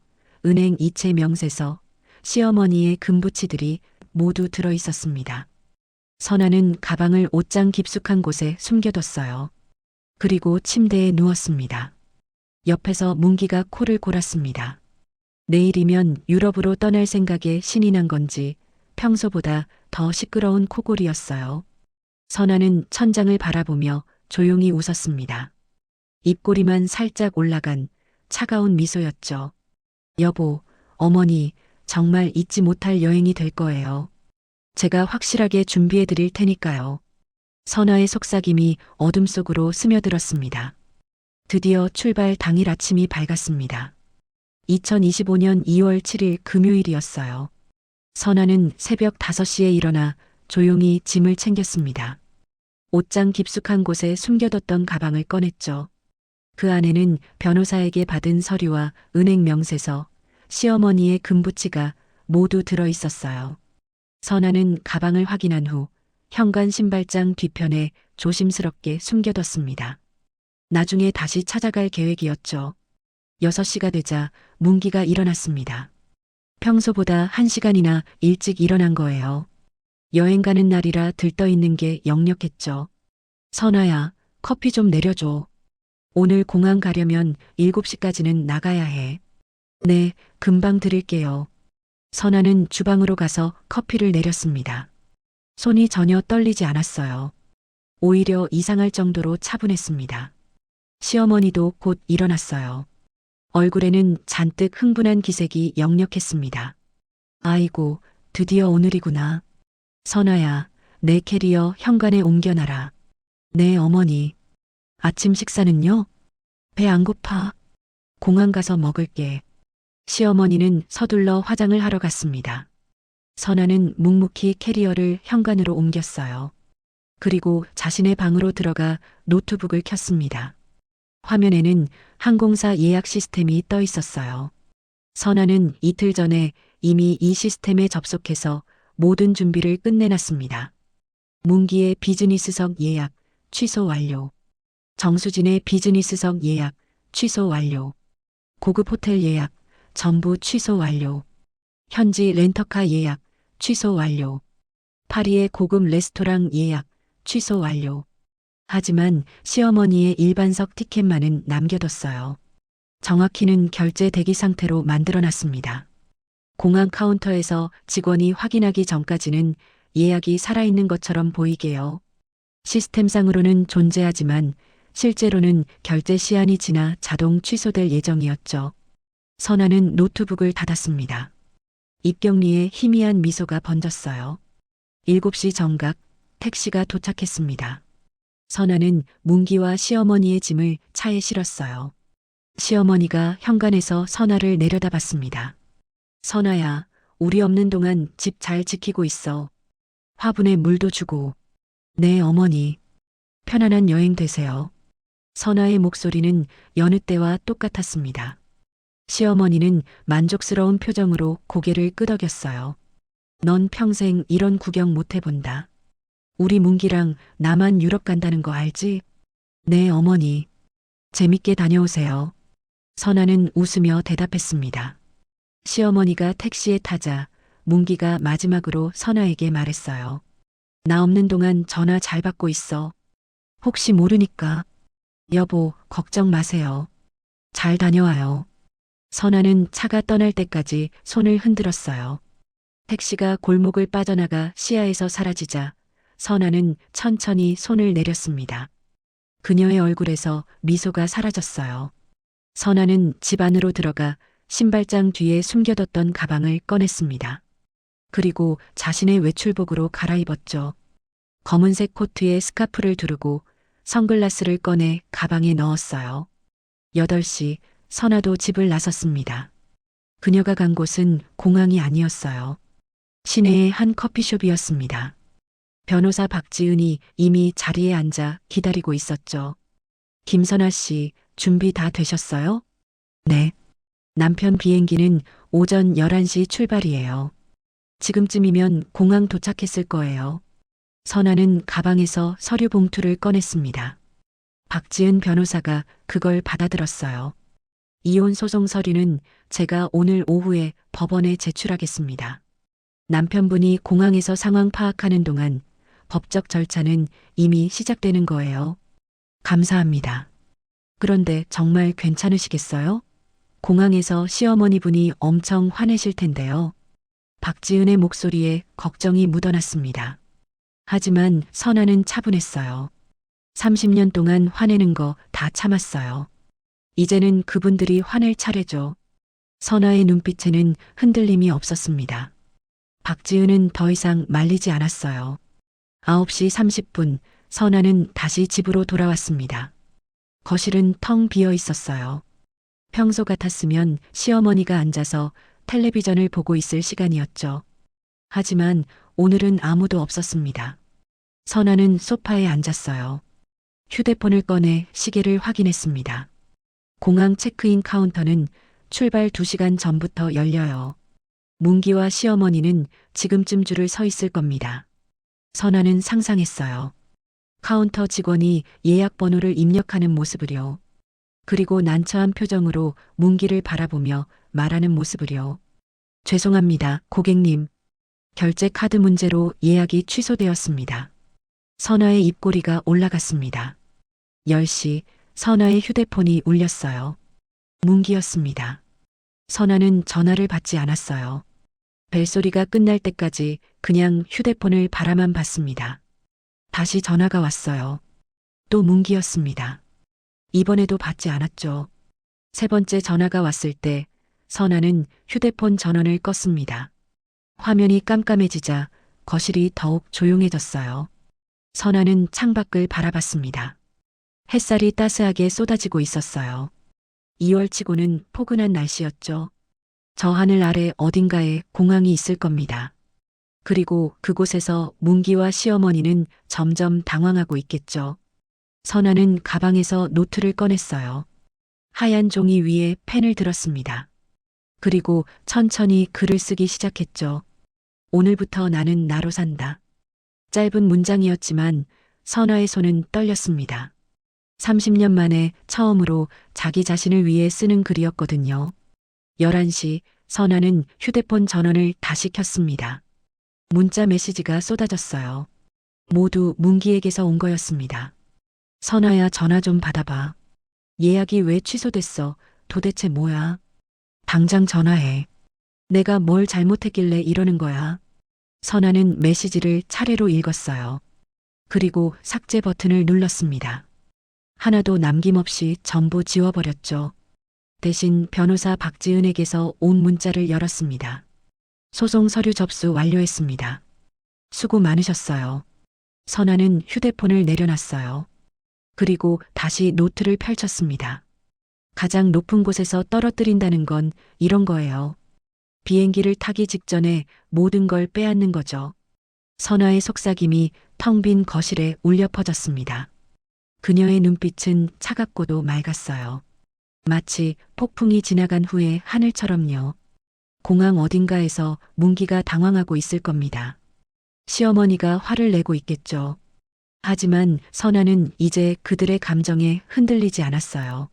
은행 이체 명세서, 시어머니의 금부치들이 모두 들어 있었습니다. 선아는 가방을 옷장 깊숙한 곳에 숨겨뒀어요. 그리고 침대에 누웠습니다. 옆에서 문기가 코를 골았습니다. 내일이면 유럽으로 떠날 생각에 신이 난 건지 평소보다 더 시끄러운 코골이였어요. 선아는 천장을 바라보며 조용히 웃었습니다. 입꼬리만 살짝 올라간 차가운 미소였죠. 여보, 어머니, 정말 잊지 못할 여행이 될 거예요. 제가 확실하게 준비해 드릴 테니까요. 선아의 속삭임이 어둠 속으로 스며들었습니다. 드디어 출발 당일 아침이 밝았습니다. 2025년 2월 7일 금요일이었어요. 선아는 새벽 5시에 일어나 조용히 짐을 챙겼습니다. 옷장 깊숙한 곳에 숨겨뒀던 가방을 꺼냈죠. 그 안에는 변호사에게 받은 서류와 은행 명세서, 시어머니의 금부치가 모두 들어 있었어요. 선아는 가방을 확인한 후 현관 신발장 뒤편에 조심스럽게 숨겨뒀습니다. 나중에 다시 찾아갈 계획이었죠. 6시가 되자 문기가 일어났습니다. 평소보다 1시간이나 일찍 일어난 거예요. 여행 가는 날이라 들떠있는 게 역력했죠. 선아야, 커피 좀 내려줘. 오늘 공항 가려면 7시까지는 나가야 해. 네, 금방 드릴게요. 선아는 주방으로 가서 커피를 내렸습니다. 손이 전혀 떨리지 않았어요. 오히려 이상할 정도로 차분했습니다. 시어머니도 곧 일어났어요. 얼굴에는 잔뜩 흥분한 기색이 역력했습니다. 아이고, 드디어 오늘이구나. 선아야, 내 캐리어 현관에 옮겨놔라. 네, 어머니. 아침 식사는요? 배 안 고파. 공항 가서 먹을게. 시어머니는 서둘러 화장을 하러 갔습니다. 선아는 묵묵히 캐리어를 현관으로 옮겼어요. 그리고 자신의 방으로 들어가 노트북을 켰습니다. 화면에는 항공사 예약 시스템이 떠 있었어요. 선아는 이틀 전에 이미 이 시스템에 접속해서 모든 준비를 끝내놨습니다. 문기의 비즈니스석 예약 취소 완료. 정수진의 비즈니스석 예약 취소 완료. 고급 호텔 예약 전부 취소 완료. 현지 렌터카 예약 취소 완료. 파리의 고급 레스토랑 예약 취소 완료. 하지만 시어머니의 일반석 티켓만은 남겨뒀어요. 정확히는 결제 대기 상태로 만들어놨습니다. 공항 카운터에서 직원이 확인하기 전까지는 예약이 살아있는 것처럼 보이게요. 시스템상으로는 존재하지만 실제로는 결제 시한이 지나 자동 취소될 예정이었죠. 선아는 노트북을 닫았습니다. 입경리에 희미한 미소가 번졌어요. 7시 정각 택시가 도착했습니다. 선아는 문기와 시어머니의 짐을 차에 실었어요. 시어머니가 현관에서 선아를 내려다봤습니다. 선아야, 우리 없는 동안 집 잘 지키고 있어. 화분에 물도 주고. 네, 어머니. 편안한 여행 되세요. 선아의 목소리는 여느 때와 똑같았습니다. 시어머니는 만족스러운 표정으로 고개를 끄덕였어요. 넌 평생 이런 구경 못 해본다. 우리 문기랑 나만 유럽 간다는 거 알지? 네, 어머니. 재밌게 다녀오세요. 선아는 웃으며 대답했습니다. 시어머니가 택시에 타자 문기가 마지막으로 선아에게 말했어요. 나 없는 동안 전화 잘 받고 있어. 혹시 모르니까. 여보, 걱정 마세요. 잘 다녀와요. 선아는 차가 떠날 때까지 손을 흔들었어요. 택시가 골목을 빠져나가 시야에서 사라지자 선아는 천천히 손을 내렸습니다. 그녀의 얼굴에서 미소가 사라졌어요. 선아는 집 안으로 들어가 신발장 뒤에 숨겨뒀던 가방을 꺼냈습니다. 그리고 자신의 외출복으로 갈아입었죠. 검은색 코트에 스카프를 두르고 선글라스를 꺼내 가방에 넣었어요. 8시 선아도 집을 나섰습니다. 그녀가 간 곳은 공항이 아니었어요. 시내의 한 커피숍이었습니다. 변호사 박지은이 이미 자리에 앉아 기다리고 있었죠. 김선아 씨, 준비 다 되셨어요? 네. 남편 비행기는 오전 11시 출발이에요. 지금쯤이면 공항 도착했을 거예요. 선아는 가방에서 서류 봉투를 꺼냈습니다. 박지은 변호사가 그걸 받아들었어요. 이혼 소송 서류는 제가 오늘 오후에 법원에 제출하겠습니다. 남편분이 공항에서 상황 파악하는 동안 법적 절차는 이미 시작되는 거예요. 감사합니다. 그런데 정말 괜찮으시겠어요? 공항에서 시어머니 분이 엄청 화내실 텐데요. 박지은의 목소리에 걱정이 묻어났습니다. 하지만 선아는 차분했어요. 30년 동안 화내는 거 다 참았어요. 이제는 그분들이 화낼 차례죠. 선아의 눈빛에는 흔들림이 없었습니다. 박지은은 더 이상 말리지 않았어요. 9시 30분 선아는 다시 집으로 돌아왔습니다. 거실은 텅 비어 있었어요. 평소 같았으면 시어머니가 앉아서 텔레비전을 보고 있을 시간이었죠. 하지만 오늘은 아무도 없었습니다. 선아는 소파에 앉았어요. 휴대폰을 꺼내 시계를 확인했습니다. 공항 체크인 카운터는 출발 2시간 전부터 열려요. 문기와 시어머니는 지금쯤 줄을 서 있을 겁니다. 선아는 상상했어요. 카운터 직원이 예약 번호를 입력하는 모습을요. 그리고 난처한 표정으로 문기를 바라보며 말하는 모습을요. 죄송합니다, 고객님. 결제 카드 문제로 예약이 취소되었습니다. 선아의 입꼬리가 올라갔습니다. 10시 선아의 휴대폰이 울렸어요. 문기였습니다. 선아는 전화를 받지 않았어요. 벨소리가 끝날 때까지 그냥 휴대폰을 바라만 봤습니다. 다시 전화가 왔어요. 또 문기였습니다. 이번에도 받지 않았죠. 세 번째 전화가 왔을 때 선아는 휴대폰 전원을 껐습니다. 화면이 깜깜해지자 거실이 더욱 조용해졌어요. 선아는 창밖을 바라봤습니다. 햇살이 따스하게 쏟아지고 있었어요. 2월치고는 포근한 날씨였죠. 저 하늘 아래 어딘가에 공항이 있을 겁니다. 그리고 그곳에서 문기와 시어머니는 점점 당황하고 있겠죠. 선아는 가방에서 노트를 꺼냈어요. 하얀 종이 위에 펜을 들었습니다. 그리고 천천히 글을 쓰기 시작했죠. 오늘부터 나는 나로 산다. 짧은 문장이었지만 선아의 손은 떨렸습니다. 30년 만에 처음으로 자기 자신을 위해 쓰는 글이었거든요. 11시 선아는 휴대폰 전원을 다시 켰습니다. 문자 메시지가 쏟아졌어요. 모두 문기에게서 온 거였습니다. 선아야, 전화 좀 받아봐. 예약이 왜 취소됐어? 도대체 뭐야? 당장 전화해. 내가 뭘 잘못했길래 이러는 거야? 선아는 메시지를 차례로 읽었어요. 그리고 삭제 버튼을 눌렀습니다. 하나도 남김없이 전부 지워버렸죠. 대신 변호사 박지은에게서 온 문자를 열었습니다. 소송 서류 접수 완료했습니다. 수고 많으셨어요. 선아는 휴대폰을 내려놨어요. 그리고 다시 노트를 펼쳤습니다. 가장 높은 곳에서 떨어뜨린다는 건 이런 거예요. 비행기를 타기 직전에 모든 걸 빼앗는 거죠. 선아의 속삭임이 텅 빈 거실에 울려 퍼졌습니다. 그녀의 눈빛은 차갑고도 맑았어요. 마치 폭풍이 지나간 후의 하늘처럼요. 공항 어딘가에서 문기가 당황하고 있을 겁니다. 시어머니가 화를 내고 있겠죠. 하지만 선아는 이제 그들의 감정에 흔들리지 않았어요.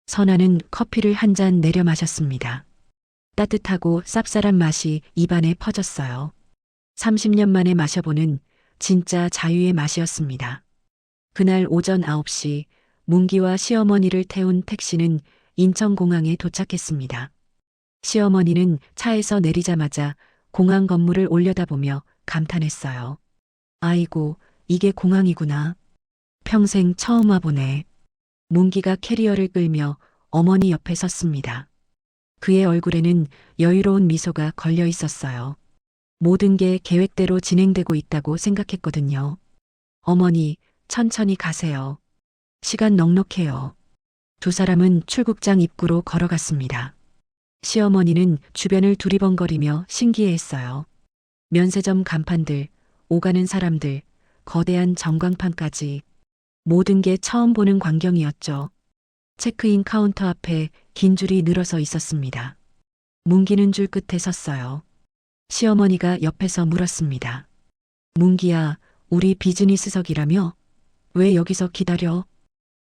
선아는 커피를 한 잔 내려 마셨습니다. 따뜻하고 쌉쌀한 맛이 입안에 퍼졌어요. 30년 만에 마셔보는 진짜 자유의 맛이었습니다. 그날 오전 9시 문기와 시어머니를 태운 택시는 인천공항에 도착했습니다. 시어머니는 차에서 내리자마자 공항 건물을 올려다보며 감탄했어요. 아이고, 이게 공항이구나. 평생 처음 와보네. 문기가 캐리어를 끌며 어머니 옆에 섰습니다. 그의 얼굴에는 여유로운 미소가 걸려 있었어요. 모든 게 계획대로 진행되고 있다고 생각했거든요. 어머니, 천천히 가세요. 시간 넉넉해요. 두 사람은 출국장 입구로 걸어갔습니다. 시어머니는 주변을 두리번거리며 신기해했어요. 면세점 간판들, 오가는 사람들, 거대한 전광판까지 모든 게 처음 보는 광경이었죠. 체크인 카운터 앞에 긴 줄이 늘어서 있었습니다. 문기는 줄 끝에 섰어요. 시어머니가 옆에서 물었습니다. 문기야, 우리 비즈니스석이라며? 왜 여기서 기다려?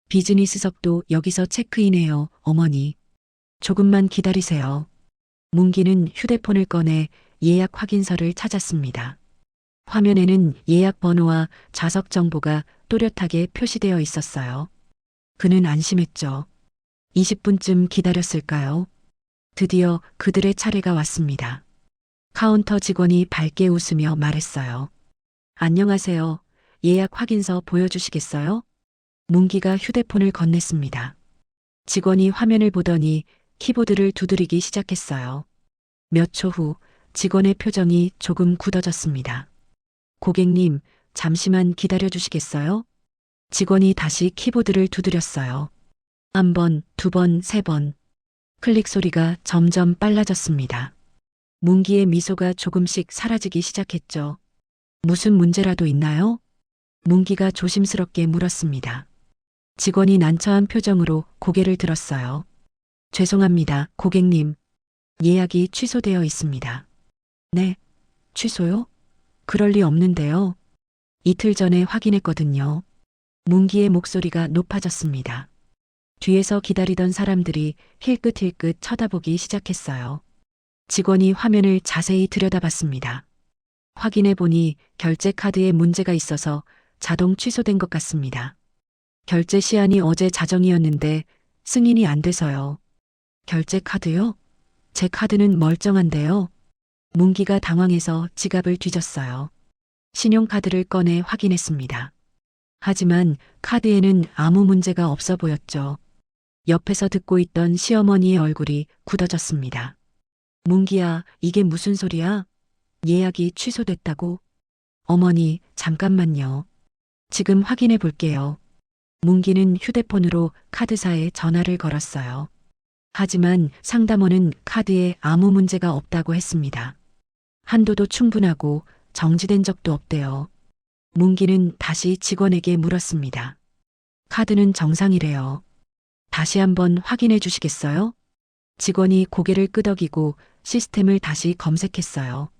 비즈니스석도 여기서 체크인해요, 어머니. 조금만 기다리세요. 문기는 휴대폰을 꺼내 예약 확인서를 찾았습니다. 화면에는 예약 번호와 좌석 정보가 또렷하게 표시되어 있었어요. 그는 안심했죠. 20분쯤 기다렸을까요? 드디어 그들의 차례가 왔습니다. 카운터 직원이 밝게 웃으며 말했어요. 안녕하세요. 예약 확인서 보여주시겠어요? 문기가 휴대폰을 건넸습니다. 직원이 화면을 보더니 키보드를 두드리기 시작했어요. 몇 초 후 직원의 표정이 조금 굳어졌습니다. 고객님, 잠시만 기다려 주시겠어요? 직원이 다시 키보드를 두드렸어요. 한 번, 두 번, 세 번. 클릭 소리가 점점 빨라졌습니다. 문기의 미소가 조금씩 사라지기 시작했죠. 무슨 문제라도 있나요? 문기가 조심스럽게 물었습니다. 직원이 난처한 표정으로 고개를 들었어요. 죄송합니다, 고객님. 예약이 취소되어 있습니다. 네, 취소요? 그럴 리 없는데요. 이틀 전에 확인했거든요. 문기의 목소리가 높아졌습니다. 뒤에서 기다리던 사람들이 힐끗힐끗 쳐다보기 시작했어요. 직원이 화면을 자세히 들여다봤습니다. 확인해 보니 결제 카드에 문제가 있어서 자동 취소된 것 같습니다. 결제 시한이 어제 자정이었는데 승인이 안 돼서요. 결제 카드요? 제 카드는 멀쩡한데요. 문기가 당황해서 지갑을 뒤졌어요. 신용카드를 꺼내 확인했습니다. 하지만 카드에는 아무 문제가 없어 보였죠. 옆에서 듣고 있던 시어머니의 얼굴이 굳어졌습니다. 문기야, 이게 무슨 소리야? 예약이 취소됐다고? 어머니, 잠깐만요. 지금 확인해 볼게요. 문기는 휴대폰으로 카드사에 전화를 걸었어요. 하지만 상담원은 카드에 아무 문제가 없다고 했습니다. 한도도 충분하고 정지된 적도 없대요. 문기는 다시 직원에게 물었습니다. 카드는 정상이래요. 다시 한번 확인해 주시겠어요? 직원이 고개를 끄덕이고 시스템을 다시 검색했어요.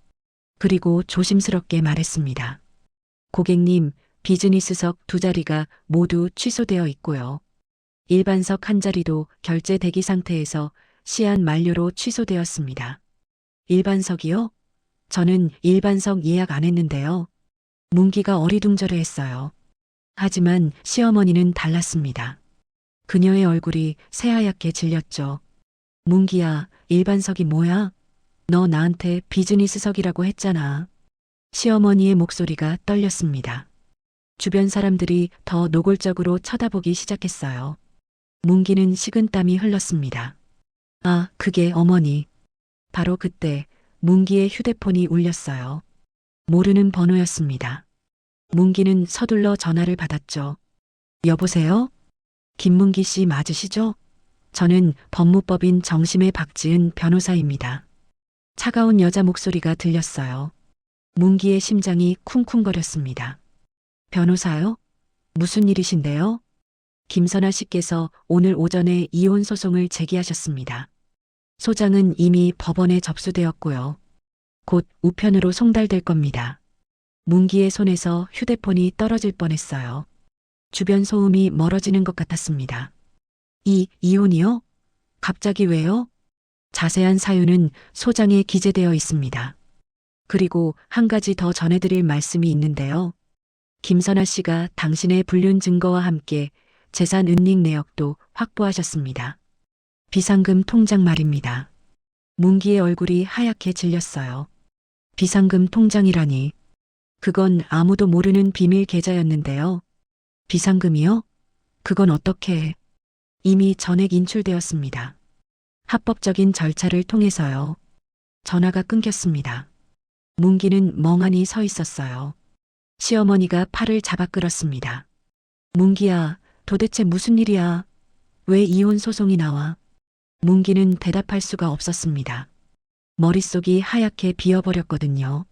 그리고 조심스럽게 말했습니다. 고객님, 비즈니스석 2자리가 모두 취소되어 있고요. 일반석 1자리도 결제 대기 상태에서 시한 만료로 취소되었습니다. 일반석이요? 저는 일반석 예약 안 했는데요. 문기가 어리둥절해 했어요. 하지만 시어머니는 달랐습니다. 그녀의 얼굴이 새하얗게 질렸죠. 문기야, 일반석이 뭐야? 너 나한테 비즈니스석이라고 했잖아. 시어머니의 목소리가 떨렸습니다. 주변 사람들이 더 노골적으로 쳐다보기 시작했어요. 문기는 식은땀이 흘렀습니다. 아, 그게 어머니. 바로 그때 문기의 휴대폰이 울렸어요. 모르는 번호였습니다. 문기는 서둘러 전화를 받았죠. 여보세요? 김문기 씨 맞으시죠? 저는 법무법인 정심의 박지은 변호사입니다. 차가운 여자 목소리가 들렸어요. 문기의 심장이 쿵쿵거렸습니다. 변호사요? 무슨 일이신데요? 김선아 씨께서 오늘 오전에 이혼 소송을 제기하셨습니다. 소장은 이미 법원에 접수되었고요. 곧 우편으로 송달될 겁니다. 문기의 손에서 휴대폰이 떨어질 뻔했어요. 주변 소음이 멀어지는 것 같았습니다. 이혼이요? 갑자기 왜요? 자세한 사유는 소장에 기재되어 있습니다. 그리고 한 가지 더 전해드릴 말씀이 있는데요. 김선아 씨가 당신의 불륜 증거와 함께 재산 은닉 내역도 확보하셨습니다. 비상금 통장 말입니다. 문기의 얼굴이 하얗게 질렸어요. 비상금 통장이라니. 그건 아무도 모르는 비밀 계좌였는데요. 비상금이요? 그건 어떻게? 이미 전액 인출되었습니다. 합법적인 절차를 통해서요. 전화가 끊겼습니다. 문기는 멍하니 서 있었어요. 시어머니가 팔을 잡아 끌었습니다. 문기야, 도대체 무슨 일이야? 왜 이혼 소송이 나와? 문기는 대답할 수가 없었습니다. 머릿속이 하얗게 비어버렸거든요.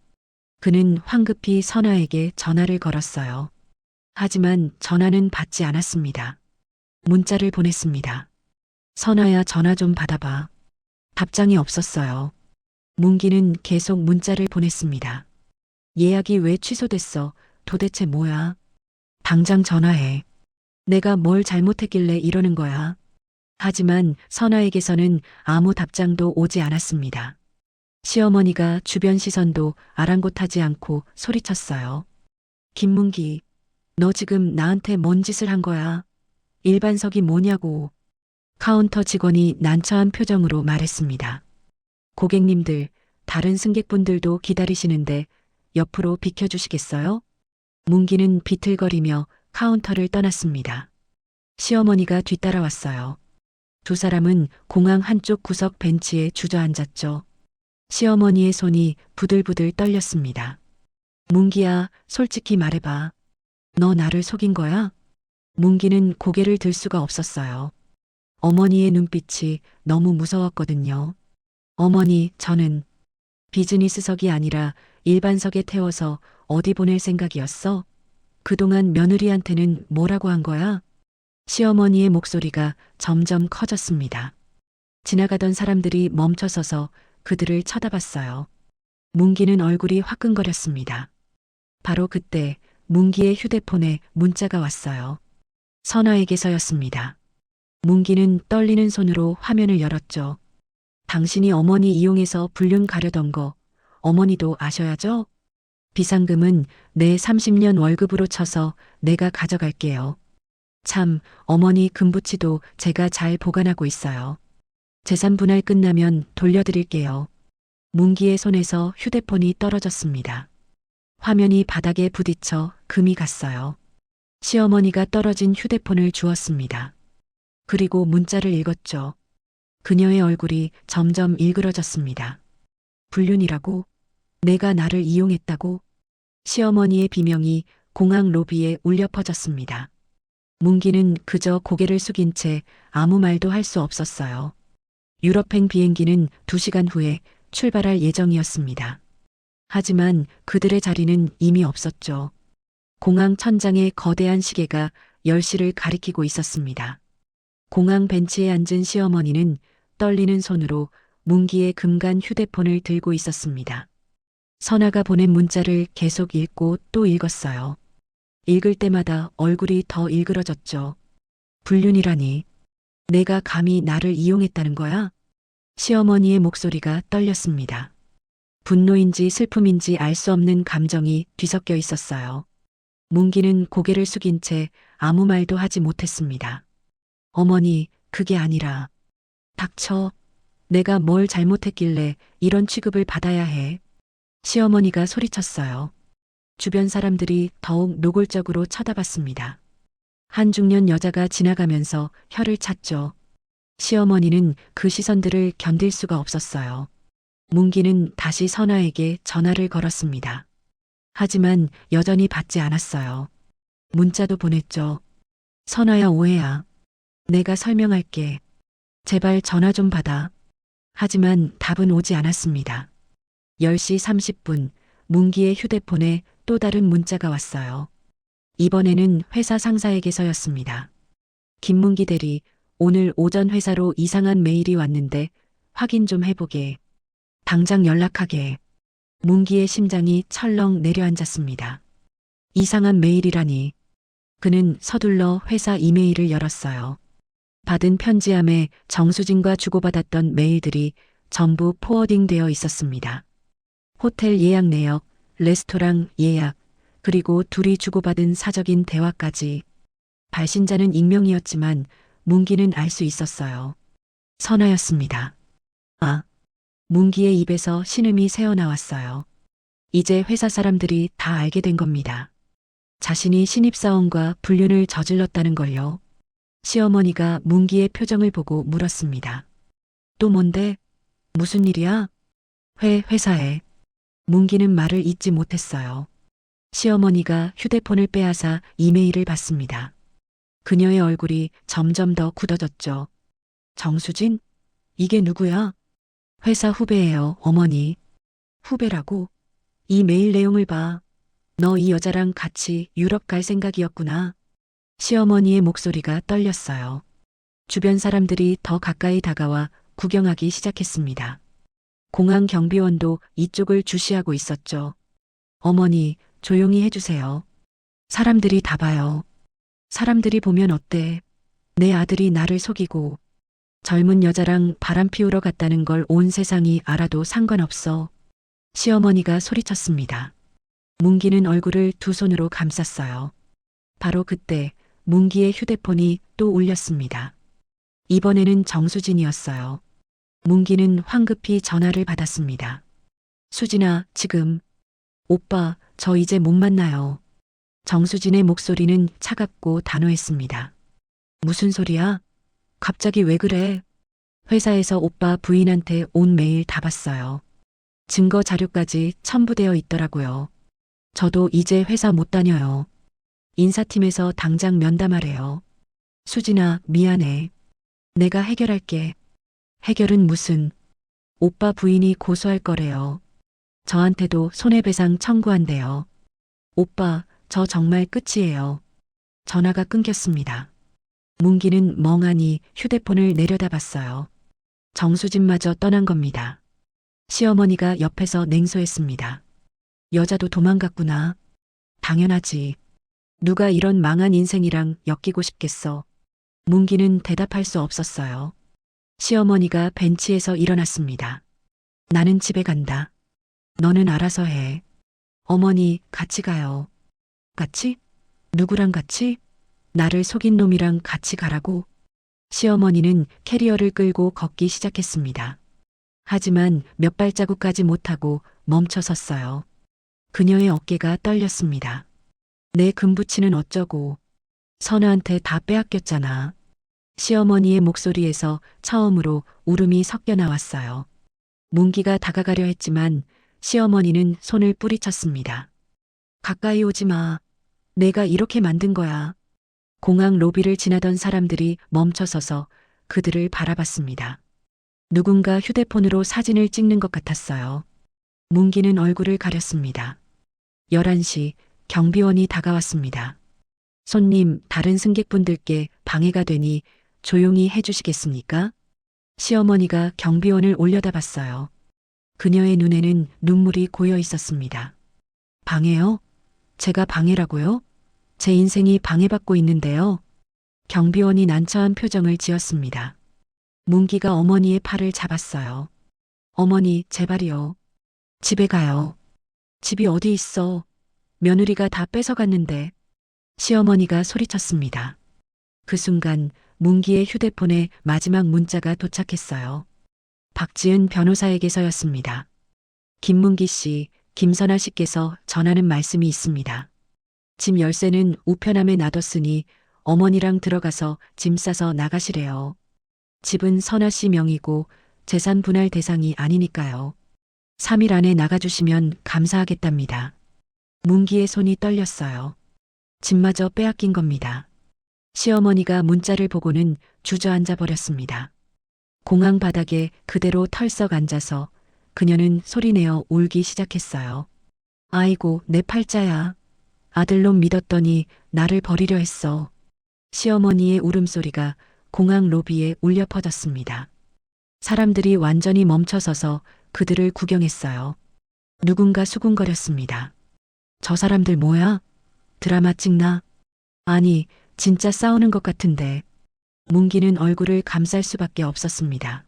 그는 황급히 선아에게 전화를 걸었어요. 하지만 전화는 받지 않았습니다. 문자를 보냈습니다. 선아야, 전화 좀 받아봐. 답장이 없었어요. 문기는 계속 문자를 보냈습니다. 예약이 왜 취소됐어? 도대체 뭐야? 당장 전화해. 내가 뭘 잘못했길래 이러는 거야? 하지만 선아에게서는 아무 답장도 오지 않았습니다. 시어머니가 주변 시선도 아랑곳하지 않고 소리쳤어요. 김문기, 너 지금 나한테 뭔 짓을 한 거야? 일반석이 뭐냐고. 카운터 직원이 난처한 표정으로 말했습니다. 고객님들, 다른 승객분들도 기다리시는데 옆으로 비켜주시겠어요? 문기는 비틀거리며 카운터를 떠났습니다. 시어머니가 뒤따라왔어요. 두 사람은 공항 한쪽 구석 벤치에 주저앉았죠. 시어머니의 손이 부들부들 떨렸습니다. 문기야, 솔직히 말해봐. 너 나를 속인 거야? 문기는 고개를 들 수가 없었어요. 어머니의 눈빛이 너무 무서웠거든요. 어머니, 저는 비즈니스석이 아니라 일반석에 태워서 어디 보낼 생각이었어? 그동안 며느리한테는 뭐라고 한 거야? 시어머니의 목소리가 점점 커졌습니다. 지나가던 사람들이 멈춰서서 그들을 쳐다봤어요. 문기는 얼굴이 화끈거렸습니다. 바로 그때 문기의 휴대폰에 문자가 왔어요. 선아에게서였습니다. 문기는 떨리는 손으로 화면을 열었죠. 당신이 어머니 이용해서 불륜 가려던 거 어머니도 아셔야죠? 비상금은 내 30년 월급으로 쳐서 내가 가져갈게요. 참, 어머니 금부치도 제가 잘 보관하고 있어요. 재산 분할 끝나면 돌려드릴게요. 문기의 손에서 휴대폰이 떨어졌습니다. 화면이 바닥에 부딪혀 금이 갔어요. 시어머니가 떨어진 휴대폰을 주었습니다. 그리고 문자를 읽었죠. 그녀의 얼굴이 점점 일그러졌습니다. 불륜이라고? 내가 나를 이용했다고? 시어머니의 비명이 공항 로비에 울려 퍼졌습니다. 문기는 그저 고개를 숙인 채 아무 말도 할 수 없었어요. 유럽행 비행기는 2시간 후에 출발할 예정이었습니다. 하지만 그들의 자리는 이미 없었죠. 공항 천장에 거대한 시계가 10시를 가리키고 있었습니다. 공항 벤치에 앉은 시어머니는 떨리는 손으로 문기의 금간 휴대폰을 들고 있었습니다. 선아가 보낸 문자를 계속 읽고 또 읽었어요. 읽을 때마다 얼굴이 더 일그러졌죠. 불륜이라니. 내가 감히 나를 이용했다는 거야? 시어머니의 목소리가 떨렸습니다. 분노인지 슬픔인지 알 수 없는 감정이 뒤섞여 있었어요. 문기는 고개를 숙인 채 아무 말도 하지 못했습니다. 어머니, 그게 아니라. 닥쳐. 내가 뭘 잘못했길래 이런 취급을 받아야 해. 시어머니가 소리쳤어요. 주변 사람들이 더욱 노골적으로 쳐다봤습니다. 한 중년 여자가 지나가면서 혀를 찼죠. 시어머니는 그 시선들을 견딜 수가 없었어요. 문기는 다시 선아에게 전화를 걸었습니다. 하지만 여전히 받지 않았어요. 문자도 보냈죠. 선아야, 오해야. 내가 설명할게. 제발 전화 좀 받아. 하지만 답은 오지 않았습니다. 10시 30분 문기의 휴대폰에 또 다른 문자가 왔어요. 이번에는 회사 상사에게서였습니다. 김문기 대리, 오늘 오전 회사로 이상한 메일이 왔는데 확인 좀 해보게. 당장 연락하게. 문기의 심장이 철렁 내려앉았습니다. 이상한 메일이라니. 그는 서둘러 회사 이메일을 열었어요. 받은 편지함에 정수진과 주고받았던 메일들이 전부 포워딩되어 있었습니다. 호텔 예약 내역, 레스토랑 예약, 그리고 둘이 주고받은 사적인 대화까지. 발신자는 익명이었지만 문기는 알 수 있었어요. 선아였습니다. 아, 문기의 입에서 신음이 새어나왔어요. 이제 회사 사람들이 다 알게 된 겁니다. 자신이 신입사원과 불륜을 저질렀다는 걸요. 시어머니가 문기의 표정을 보고 물었습니다. 또 뭔데? 무슨 일이야? 회사에. 문기는 말을 잇지 못했어요. 시어머니가 휴대폰을 빼앗아 이메일을 봤습니다. 그녀의 얼굴이 점점 더 굳어졌죠. 정수진? 이게 누구야? 회사 후배예요, 어머니. 후배라고? 이 메일 내용을 봐. 너 이 여자랑 같이 유럽 갈 생각이었구나. 시어머니의 목소리가 떨렸어요. 주변 사람들이 더 가까이 다가와 구경하기 시작했습니다. 공항 경비원도 이쪽을 주시하고 있었죠. 어머니, 조용히 해주세요. 사람들이 다 봐요. 사람들이 보면 어때? 내 아들이 나를 속이고 젊은 여자랑 바람 피우러 갔다는 걸 온 세상이 알아도 상관없어. 시어머니가 소리쳤습니다. 문기는 얼굴을 두 손으로 감쌌어요. 바로 그때 문기의 휴대폰이 또 울렸습니다. 이번에는 정수진이었어요. 문기는 황급히 전화를 받았습니다. 수진아, 지금. 오빠, 저 이제 못 만나요. 정수진의 목소리는 차갑고 단호했습니다. 무슨 소리야? 갑자기 왜 그래? 회사에서 오빠 부인한테 온 메일 다 봤어요. 증거 자료까지 첨부되어 있더라고요. 저도 이제 회사 못 다녀요. 인사팀에서 당장 면담하래요. 수진아, 미안해. 내가 해결할게. 해결은 무슨? 오빠 부인이 고소할 거래요. 저한테도 손해배상 청구한대요. 오빠, 저 정말 끝이에요. 전화가 끊겼습니다. 문기는 멍하니 휴대폰을 내려다봤어요. 정수진마저 떠난 겁니다. 시어머니가 옆에서 냉소했습니다. 여자도 도망갔구나. 당연하지. 누가 이런 망한 인생이랑 엮이고 싶겠어. 문기는 대답할 수 없었어요. 시어머니가 벤치에서 일어났습니다. 나는 집에 간다. 너는 알아서 해. 어머니, 같이 가요. 같이? 누구랑 같이? 나를 속인 놈이랑 같이 가라고? 시어머니는 캐리어를 끌고 걷기 시작했습니다. 하지만 몇 발자국 가지 못하고 멈춰 섰어요. 그녀의 어깨가 떨렸습니다. 내 금부치는 어쩌고. 선아한테 다 빼앗겼잖아. 시어머니의 목소리에서 처음으로 울음이 섞여 나왔어요. 문기가 다가가려 했지만 시어머니는 손을 뿌리쳤습니다. 가까이 오지 마. 내가 이렇게 만든 거야. 공항 로비를 지나던 사람들이 멈춰서서 그들을 바라봤습니다. 누군가 휴대폰으로 사진을 찍는 것 같았어요. 문기는 얼굴을 가렸습니다. 11시 경비원이 다가왔습니다. 손님, 다른 승객분들께 방해가 되니 조용히 해주시겠습니까? 시어머니가 경비원을 올려다봤어요. 그녀의 눈에는 눈물이 고여 있었습니다. 방해요? 제가 방해라고요? 제 인생이 방해받고 있는데요. 경비원이 난처한 표정을 지었습니다. 문기가 어머니의 팔을 잡았어요. 어머니, 제발이요. 집에 가요. 집이 어디 있어? 며느리가 다 뺏어갔는데. 시어머니가 소리쳤습니다. 그 순간 문기의 휴대폰에 마지막 문자가 도착했어요. 박지은 변호사에게서였습니다. 김문기 씨, 김선아 씨께서 전하는 말씀이 있습니다. 짐 열쇠는 우편함에 놔뒀으니 어머니랑 들어가서 짐 싸서 나가시래요. 집은 선아 씨 명의고 재산 분할 대상이 아니니까요. 3일 안에 나가주시면 감사하겠답니다. 문기의 손이 떨렸어요. 집마저 빼앗긴 겁니다. 시어머니가 문자를 보고는 주저앉아 버렸습니다. 공항 바닥에 그대로 털썩 앉아서 그녀는 소리내어 울기 시작했어요. 아이고, 내 팔자야. 아들놈 믿었더니 나를 버리려 했어. 시어머니의 울음소리가 공항 로비에 울려 퍼졌습니다. 사람들이 완전히 멈춰서서 그들을 구경했어요. 누군가 수군거렸습니다. 저 사람들 뭐야? 드라마 찍나? 아니, 진짜 싸우는 것 같은데. 문기는 얼굴을 감쌀 수밖에 없었습니다.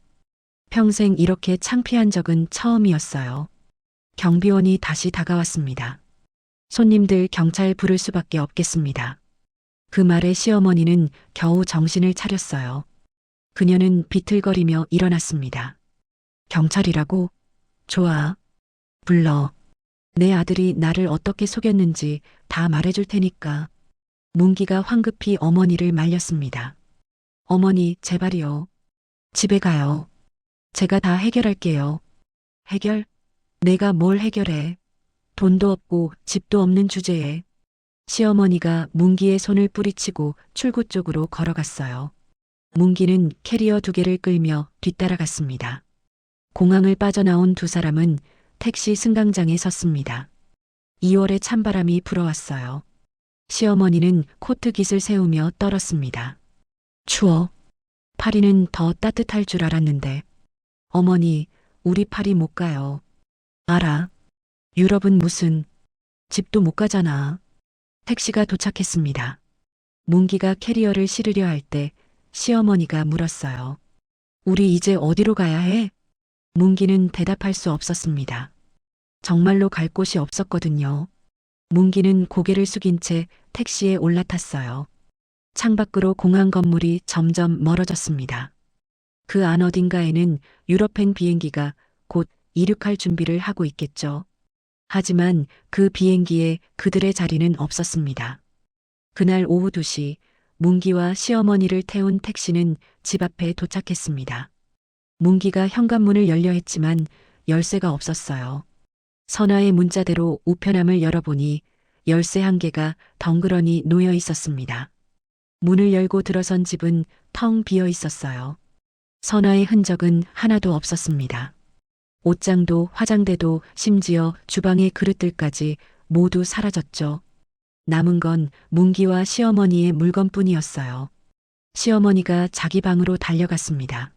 평생 이렇게 창피한 적은 처음이었어요. 경비원이 다시 다가왔습니다. 손님들 경찰 부를 수밖에 없겠습니다. 그 말에 시어머니는 겨우 정신을 차렸어요. 그녀는 비틀거리며 일어났습니다. 경찰이라고? 좋아. 불러. 내 아들이 나를 어떻게 속였는지 다 말해줄 테니까. 문기가 황급히 어머니를 말렸습니다. 어머니, 제발이요. 집에 가요. 제가 다 해결할게요. 해결? 내가 뭘 해결해? 돈도 없고 집도 없는 주제에. 시어머니가 문기의 손을 뿌리치고 출구 쪽으로 걸어갔어요. 문기는 캐리어 2개를 끌며 뒤따라갔습니다. 공항을 빠져나온 두 사람은 택시 승강장에 섰습니다. 2월의 찬바람이 불어왔어요. 시어머니는 코트 깃을 세우며 떨었습니다. 추워. 파리는 더 따뜻할 줄 알았는데. 어머니, 우리 파리 못 가요. 알아. 유럽은 무슨. 집도 못 가잖아. 택시가 도착했습니다. 문기가 캐리어를 실으려 할 때 시어머니가 물었어요. 우리 이제 어디로 가야 해? 문기는 대답할 수 없었습니다. 정말로 갈 곳이 없었거든요. 문기는 고개를 숙인 채 택시에 올라탔어요. 창밖으로 공항 건물이 점점 멀어졌습니다. 그 안 어딘가에는 유럽행 비행기가 곧 이륙할 준비를 하고 있겠죠. 하지만 그 비행기에 그들의 자리는 없었습니다. 그날 오후 2시 문기와 시어머니를 태운 택시는 집 앞에 도착했습니다. 문기가 현관문을 열려 했지만 열쇠가 없었어요. 선아의 문자대로 우편함을 열어보니 열쇠 1개가 덩그러니 놓여 있었습니다. 문을 열고 들어선 집은 텅 비어 있었어요. 선아의 흔적은 하나도 없었습니다. 옷장도 화장대도 심지어 주방의 그릇들까지 모두 사라졌죠. 남은 건 문기와 시어머니의 물건뿐이었어요. 시어머니가 자기 방으로 달려갔습니다.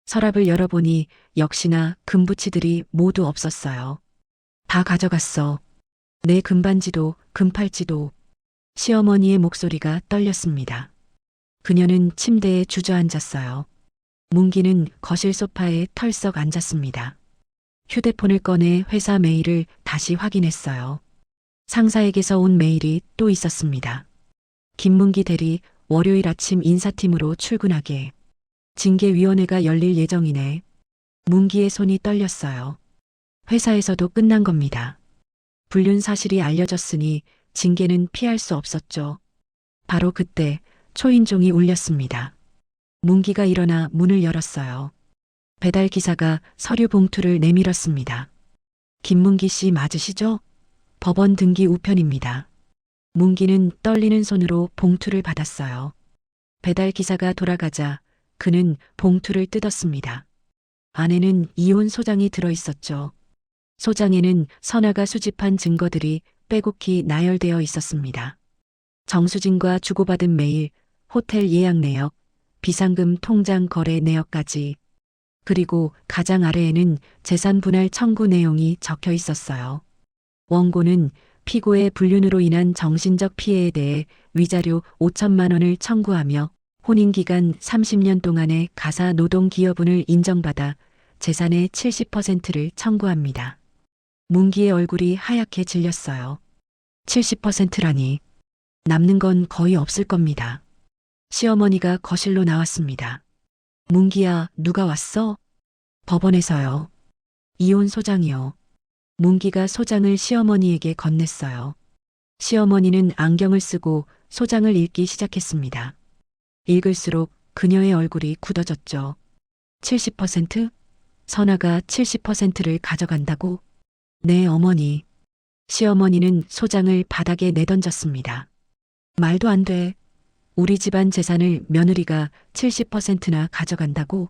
서랍을 열어보니 역시나 금부치들이 모두 없었어요. 다 가져갔어. 내 금반지도 금팔찌도. 시어머니의 목소리가 떨렸습니다. 그녀는 침대에 주저앉았어요. 문기는 거실 소파에 털썩 앉았습니다. 휴대폰을 꺼내 회사 메일을 다시 확인했어요. 상사에게서 온 메일이 또 있었습니다. 김문기 대리 월요일 아침 인사팀으로 출근하게. 징계위원회가 열릴 예정이네. 문기의 손이 떨렸어요. 회사에서도 끝난 겁니다. 불륜 사실이 알려졌으니 징계는 피할 수 없었죠. 바로 그때 초인종이 울렸습니다. 문기가 일어나 문을 열었어요. 배달 기사가 서류 봉투를 내밀었습니다. 김문기 씨 맞으시죠? 법원 등기 우편입니다. 문기는 떨리는 손으로 봉투를 받았어요. 배달 기사가 돌아가자 그는 봉투를 뜯었습니다. 안에는 이혼 소장이 들어있었죠. 소장에는 선아가 수집한 증거들이 빼곡히 나열되어 있었습니다. 정수진과 주고받은 메일, 호텔 예약 내역, 비상금 통장 거래 내역까지. 그리고 가장 아래에는 재산 분할 청구 내용이 적혀 있었어요. 원고는 피고의 불륜으로 인한 정신적 피해에 대해 위자료 5천만 원을 청구하며 혼인기간 30년 동안의 가사 노동 기여분을 인정받아 재산의 70%를 청구합니다. 문기의 얼굴이 하얗게 질렸어요. 70%라니. 남는 건 거의 없을 겁니다. 시어머니가 거실로 나왔습니다. 문기야, 누가 왔어? 법원에서요. 이혼 소장이요. 문기가 소장을 시어머니에게 건넸어요. 시어머니는 안경을 쓰고 소장을 읽기 시작했습니다. 읽을수록 그녀의 얼굴이 굳어졌죠. 70%? 선아가 70%를 가져간다고? 네, 어머니. 시어머니는 소장을 바닥에 내던졌습니다. 말도 안 돼. 우리 집안 재산을 며느리가 70%나 가져간다고?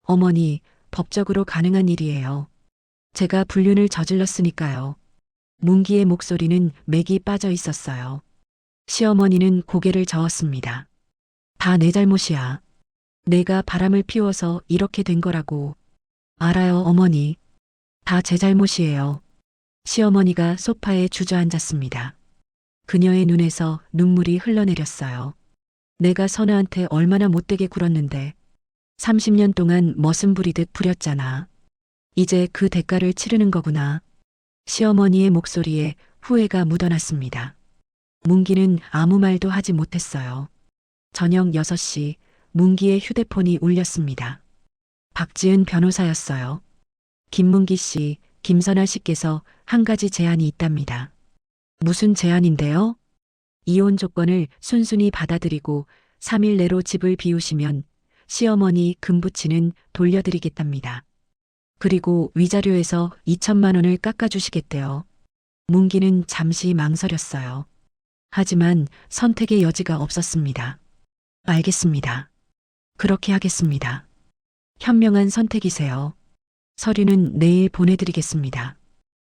어머니, 법적으로 가능한 일이에요. 제가 불륜을 저질렀으니까요. 문기의 목소리는 맥이 빠져 있었어요. 시어머니는 고개를 저었습니다. 다 내 잘못이야. 내가 바람을 피워서 이렇게 된 거라고. 알아요, 어머니. 다 제 잘못이에요. 시어머니가 소파에 주저앉았습니다. 그녀의 눈에서 눈물이 흘러내렸어요. 내가 선아한테 얼마나 못되게 굴었는데 30년 동안 머슴 부리듯 부렸잖아. 이제 그 대가를 치르는 거구나. 시어머니의 목소리에 후회가 묻어났습니다. 문기는 아무 말도 하지 못했어요. 저녁 6시 문기의 휴대폰이 울렸습니다. 박지은 변호사였어요. 김문기 씨, 김선아 씨께서 한 가지 제안이 있답니다. 무슨 제안인데요? 이혼 조건을 순순히 받아들이고 3일 내로 집을 비우시면 시어머니 금부치는 돌려드리겠답니다. 그리고 위자료에서 2천만 원을 깎아주시겠대요. 문기는 잠시 망설였어요. 하지만 선택의 여지가 없었습니다. 알겠습니다. 그렇게 하겠습니다. 현명한 선택이세요. 서류는 내일 보내드리겠습니다.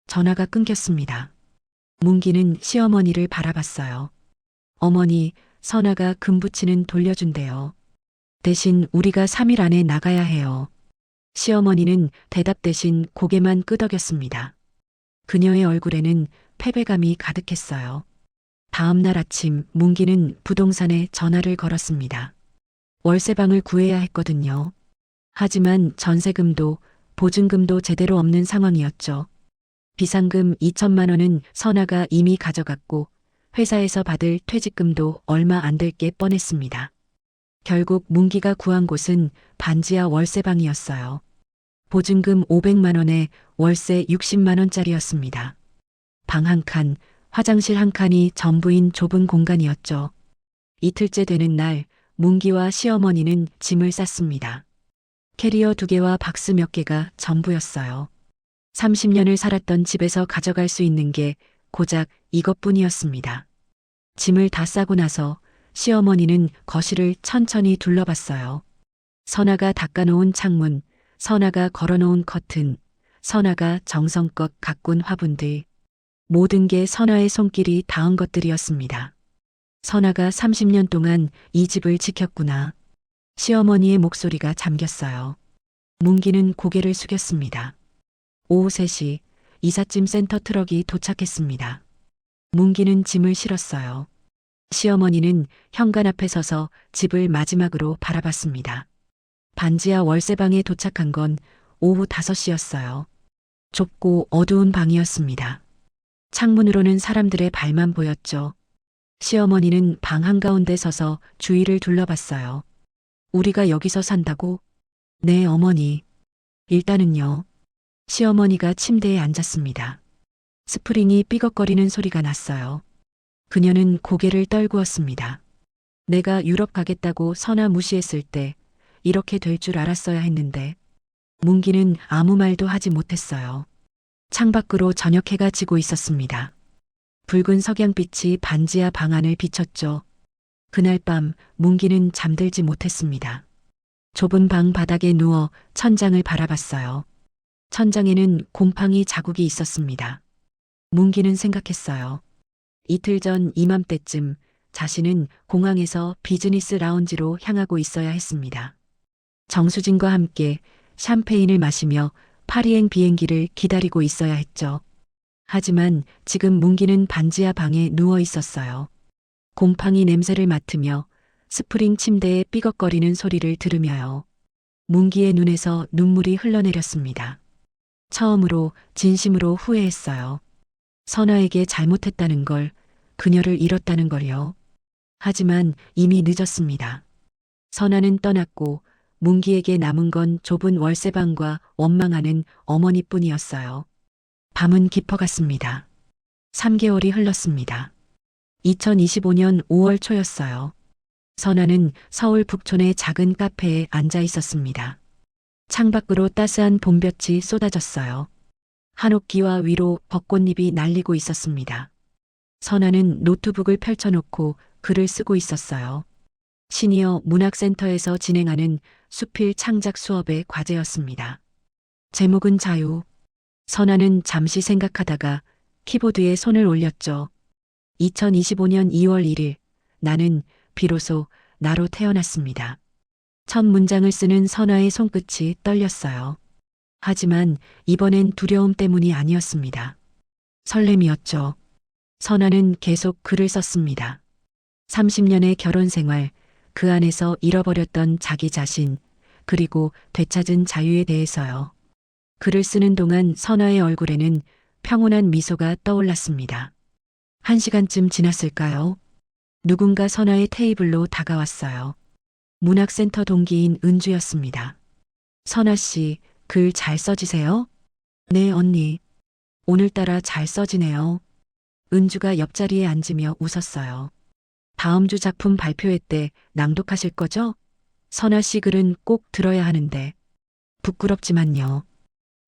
전화가 끊겼습니다. 문기는 시어머니를 바라봤어요. 어머니, 선아가 금부치는 돌려준대요. 대신 우리가 3일 안에 나가야 해요. 시어머니는 대답 대신 고개만 끄덕였습니다. 그녀의 얼굴에는 패배감이 가득했어요. 다음 날 아침 문기는 부동산에 전화를 걸었습니다. 월세방을 구해야 했거든요. 하지만 전세금도 보증금도 제대로 없는 상황이었죠. 비상금 2천만 원은 선아가 이미 가져갔고 회사에서 받을 퇴직금도 얼마 안 될 게 뻔했습니다. 결국 문기가 구한 곳은 반지하 월세방이었어요. 보증금 500만 원에 월세 60만 원짜리였습니다. 방 한 칸, 화장실 한 칸이 전부인 좁은 공간이었죠. 이틀째 되는 날 문기와 시어머니는 짐을 쌌습니다. 캐리어 2개와 박스 몇 개가 전부였어요. 30년을 살았던 집에서 가져갈 수 있는 게 고작 이것뿐이었습니다. 짐을 다 싸고 나서 시어머니는 거실을 천천히 둘러봤어요. 선아가 닦아놓은 창문, 선아가 걸어놓은 커튼, 선아가 정성껏 가꾼 화분들. 모든 게 선아의 손길이 닿은 것들이었습니다. 선아가 30년 동안 이 집을 지켰구나. 시어머니의 목소리가 잠겼어요. 문기는 고개를 숙였습니다. 오후 3시 이삿짐 센터 트럭이 도착했습니다. 문기는 짐을 실었어요. 시어머니는 현관 앞에 서서 집을 마지막으로 바라봤습니다. 반지하 월세방에 도착한 건 오후 5시였어요. 좁고 어두운 방이었습니다. 창문으로는 사람들의 발만 보였죠. 시어머니는 방 한가운데 서서 주위를 둘러봤어요. 우리가 여기서 산다고? 네, 어머니. 일단은요. 시어머니가 침대에 앉았습니다. 스프링이 삐걱거리는 소리가 났어요. 그녀는 고개를 떨구었습니다. 내가 유럽 가겠다고 선아 무시했을 때 이렇게 될 줄 알았어야 했는데. 문기는 아무 말도 하지 못했어요. 창밖으로 저녁 해가 지고 있었습니다. 붉은 석양빛이 반지하 방 안을 비췄죠. 그날 밤 문기는 잠들지 못했습니다. 좁은 방 바닥에 누워 천장을 바라봤어요. 천장에는 곰팡이 자국이 있었습니다. 문기는 생각했어요. 이틀 전 이맘때쯤 자신은 공항에서 비즈니스 라운지로 향하고 있어야 했습니다. 정수진과 함께 샴페인을 마시며 파리행 비행기를 기다리고 있어야 했죠. 하지만 지금 문기는 반지하 방에 누워 있었어요. 곰팡이 냄새를 맡으며 스프링 침대에 삐걱거리는 소리를 들으며요. 문기의 눈에서 눈물이 흘러내렸습니다. 처음으로 진심으로 후회했어요. 선아에게 잘못했다는 걸, 그녀를 잃었다는 걸요. 하지만 이미 늦었습니다. 선아는 떠났고 문기에게 남은 건 좁은 월세방과 원망하는 어머니뿐이었어요. 밤은 깊어갔습니다. 3개월이 흘렀습니다. 2025년 5월 초였어요. 선아는 서울 북촌의 작은 카페에 앉아 있었습니다. 창밖으로 따스한 봄볕이 쏟아졌어요. 한옥기와 위로 벚꽃잎이 날리고 있었습니다. 선아는 노트북을 펼쳐놓고 글을 쓰고 있었어요. 시니어 문학센터에서 진행하는 수필 창작 수업의 과제였습니다. 제목은 자유. 선아는 잠시 생각하다가 키보드에 손을 올렸죠. 2025년 2월 1일, 나는 비로소 나로 태어났습니다. 첫 문장을 쓰는 선아의 손끝이 떨렸어요. 하지만 이번엔 두려움 때문이 아니었습니다. 설렘이었죠. 선아는 계속 글을 썼습니다. 30년의 결혼 생활, 그 안에서 잃어버렸던 자기 자신, 그리고 되찾은 자유에 대해서요. 글을 쓰는 동안 선아의 얼굴에는 평온한 미소가 떠올랐습니다. 1시간쯤 지났을까요? 누군가 선아의 테이블로 다가왔어요. 문학센터 동기인 은주였습니다. 선아 씨, 글 잘 써지세요? 네, 언니. 오늘따라 잘 써지네요. 은주가 옆자리에 앉으며 웃었어요. 다음 주 작품 발표회 때 낭독하실 거죠? 선아 씨 글은 꼭 들어야 하는데. 부끄럽지만요.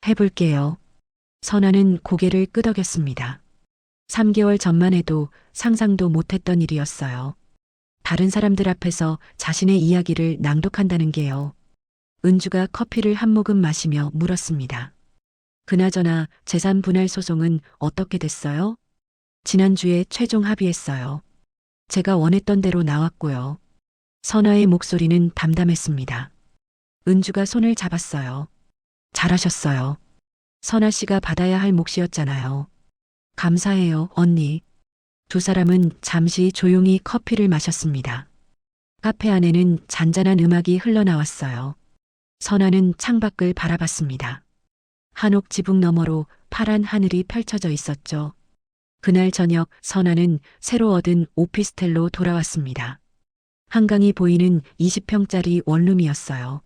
해볼게요. 선아는 고개를 끄덕였습니다. 3개월 전만 해도 상상도 못했던 일이었어요. 다른 사람들 앞에서 자신의 이야기를 낭독한다는 게요. 은주가 커피를 한 모금 마시며 물었습니다. 그나저나 재산 분할 소송은 어떻게 됐어요? 지난주에 최종 합의했어요. 제가 원했던 대로 나왔고요. 선아의 목소리는 담담했습니다. 은주가 손을 잡았어요. 잘하셨어요. 선아 씨가 받아야 할 몫이었잖아요. 감사해요, 언니. 두 사람은 잠시 조용히 커피를 마셨습니다. 카페 안에는 잔잔한 음악이 흘러나왔어요. 선아는 창밖을 바라봤습니다. 한옥 지붕 너머로 파란 하늘이 펼쳐져 있었죠. 그날 저녁 선아는 새로 얻은 오피스텔로 돌아왔습니다. 한강이 보이는 20평짜리 원룸이었어요.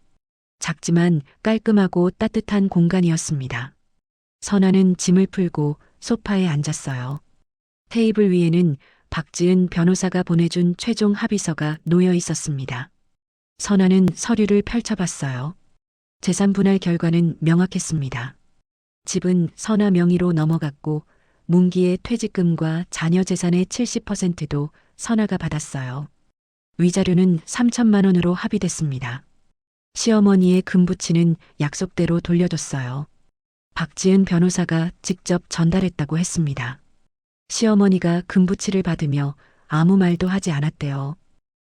작지만 깔끔하고 따뜻한 공간이었습니다. 선아는 짐을 풀고 소파에 앉았어요. 테이블 위에는 박지은 변호사가 보내준 최종 합의서가 놓여 있었습니다. 선아는 서류를 펼쳐봤어요. 재산 분할 결과는 명확했습니다. 집은 선아 명의로 넘어갔고 문기의 퇴직금과 자녀 재산의 70%도 선아가 받았어요. 위자료는 3천만 원으로 합의됐습니다. 시어머니의 금부치는 약속대로 돌려줬어요. 박지은 변호사가 직접 전달했다고 했습니다. 시어머니가 금부치를 받으며 아무 말도 하지 않았대요.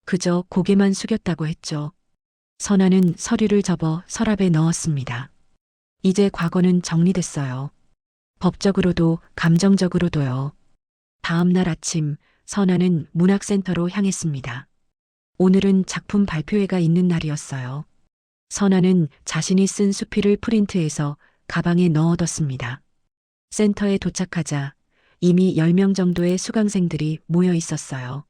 그저 고개만 숙였다고 했죠. 선아는 서류를 접어 서랍에 넣었습니다. 이제 과거는 정리됐어요. 법적으로도 감정적으로도요. 다음 날 아침 선아는 문학센터로 향했습니다. 오늘은 작품 발표회가 있는 날이었어요. 선아는 자신이 쓴 수필을 프린트해서 가방에 넣어뒀습니다. 센터에 도착하자 이미 10명 정도의 수강생들이 모여 있었어요.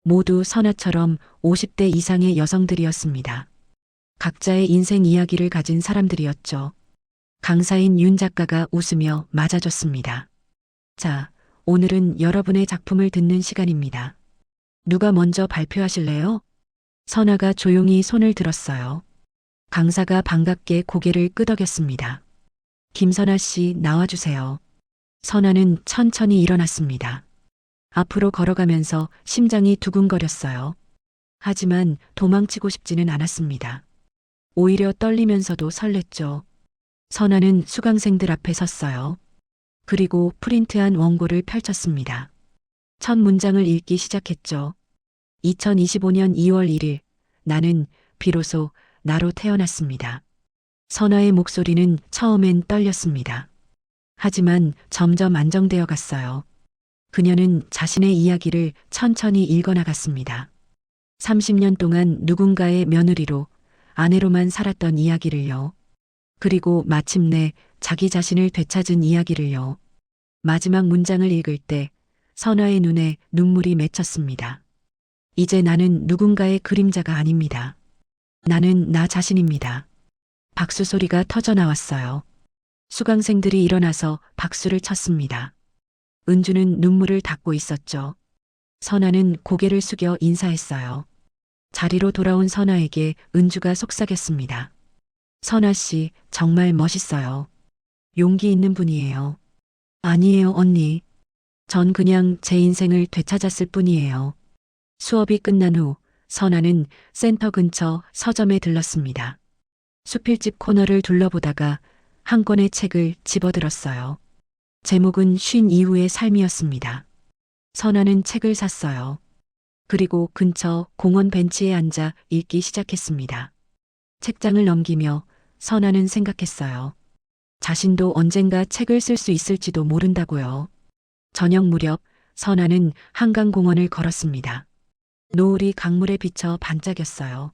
모두 선아처럼 50대 이상의 여성들이었습니다. 각자의 인생 이야기를 가진 사람들이었죠. 강사인 윤 작가가 웃으며 맞아줬습니다. 자, 오늘은 여러분의 작품을 듣는 시간입니다. 누가 먼저 발표하실래요? 선아가 조용히 손을 들었어요. 강사가 반갑게 고개를 끄덕였습니다. 김선아 씨 나와주세요. 선아는 천천히 일어났습니다. 앞으로 걸어가면서 심장이 두근거렸어요. 하지만 도망치고 싶지는 않았습니다. 오히려 떨리면서도 설렜죠. 선아는 수강생들 앞에 섰어요. 그리고 프린트한 원고를 펼쳤습니다. 첫 문장을 읽기 시작했죠. 2025년 2월 1일, 나는 비로소 나로 태어났습니다. 선아의 목소리는 처음엔 떨렸습니다. 하지만 점점 안정되어 갔어요. 그녀는 자신의 이야기를 천천히 읽어나갔습니다. 30년 동안 누군가의 며느리로, 아내로만 살았던 이야기를요. 그리고 마침내 자기 자신을 되찾은 이야기를요. 마지막 문장을 읽을 때 선아의 눈에 눈물이 맺혔습니다. 이제 나는 누군가의 그림자가 아닙니다. 나는 나 자신입니다. 박수 소리가 터져 나왔어요. 수강생들이 일어나서 박수를 쳤습니다. 은주는 눈물을 닦고 있었죠. 선아는 고개를 숙여 인사했어요. 자리로 돌아온 선아에게 은주가 속삭였습니다. 선아 씨, 정말 멋있어요. 용기 있는 분이에요. 아니에요, 언니. 전 그냥 제 인생을 되찾았을 뿐이에요. 수업이 끝난 후 선아는 센터 근처 서점에 들렀습니다. 수필집 코너를 둘러보다가 한 권의 책을 집어들었어요. 제목은 쉰 이후의 삶이었습니다. 선아는 책을 샀어요. 그리고 근처 공원 벤치에 앉아 읽기 시작했습니다. 책장을 넘기며 선아는 생각했어요. 자신도 언젠가 책을 쓸 수 있을지도 모른다고요. 저녁 무렵 선아는 한강공원을 걸었습니다. 노을이 강물에 비쳐 반짝였어요.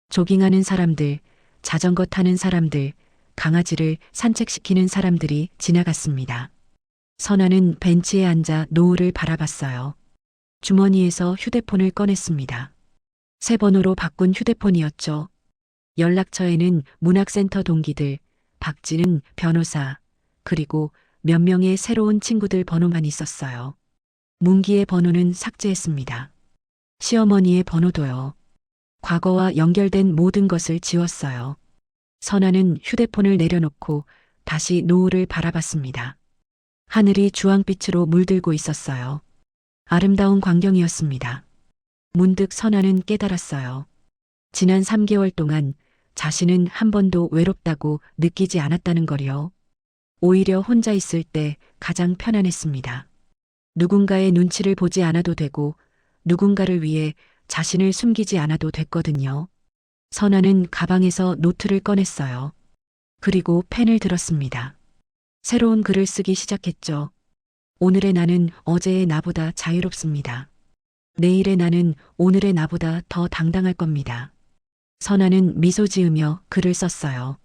조깅하는 사람들, 자전거 타는 사람들, 강아지를 산책시키는 사람들이 지나갔습니다. 선아는 벤치에 앉아 노을을 바라봤어요. 주머니에서 휴대폰을 꺼냈습니다. 새 번호로 바꾼 휴대폰이었죠. 연락처에는 문학센터 동기들, 박진은 변호사, 그리고 몇 명의 새로운 친구들 번호만 있었어요. 문기의 번호는 삭제했습니다. 시어머니의 번호도요. 과거와 연결된 모든 것을 지웠어요. 선아는 휴대폰을 내려놓고 다시 노을을 바라봤습니다. 하늘이 주황빛으로 물들고 있었어요. 아름다운 광경이었습니다. 문득 선아는 깨달았어요. 지난 3개월 동안 자신은 한 번도 외롭다고 느끼지 않았다는 걸요. 오히려 혼자 있을 때 가장 편안했습니다. 누군가의 눈치를 보지 않아도 되고 누군가를 위해 자신을 숨기지 않아도 됐거든요. 선아는 가방에서 노트를 꺼냈어요. 그리고 펜을 들었습니다. 새로운 글을 쓰기 시작했죠. 오늘의 나는 어제의 나보다 자유롭습니다. 내일의 나는 오늘의 나보다 더 당당할 겁니다. 선아는 미소 지으며 글을 썼어요.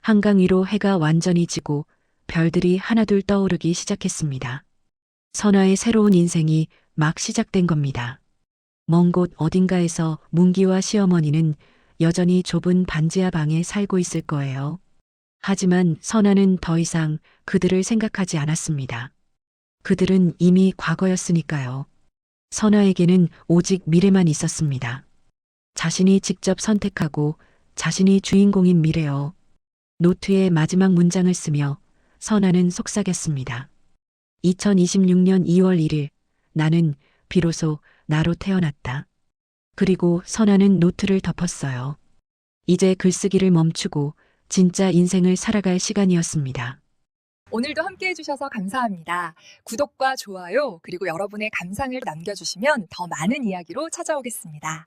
한강 위로 해가 완전히 지고 별들이 하나둘 떠오르기 시작했습니다. 선아의 새로운 인생이 막 시작된 겁니다. 먼 곳 어딘가에서 문기와 시어머니는 여전히 좁은 반지하 방에 살고 있을 거예요. 하지만 선아는 더 이상 그들을 생각하지 않았습니다. 그들은 이미 과거였으니까요. 선아에게는 오직 미래만 있었습니다. 자신이 직접 선택하고 자신이 주인공인 미래요. 노트의 마지막 문장을 쓰며 선아는 속삭였습니다. 2026년 2월 1일, 나는 비로소 나로 태어났다. 그리고 선아는 노트를 덮었어요. 이제 글쓰기를 멈추고 진짜 인생을 살아갈 시간이었습니다. 오늘도 함께 해주셔서 감사합니다. 구독과 좋아요, 그리고 여러분의 감상을 남겨주시면 더 많은 이야기로 찾아오겠습니다.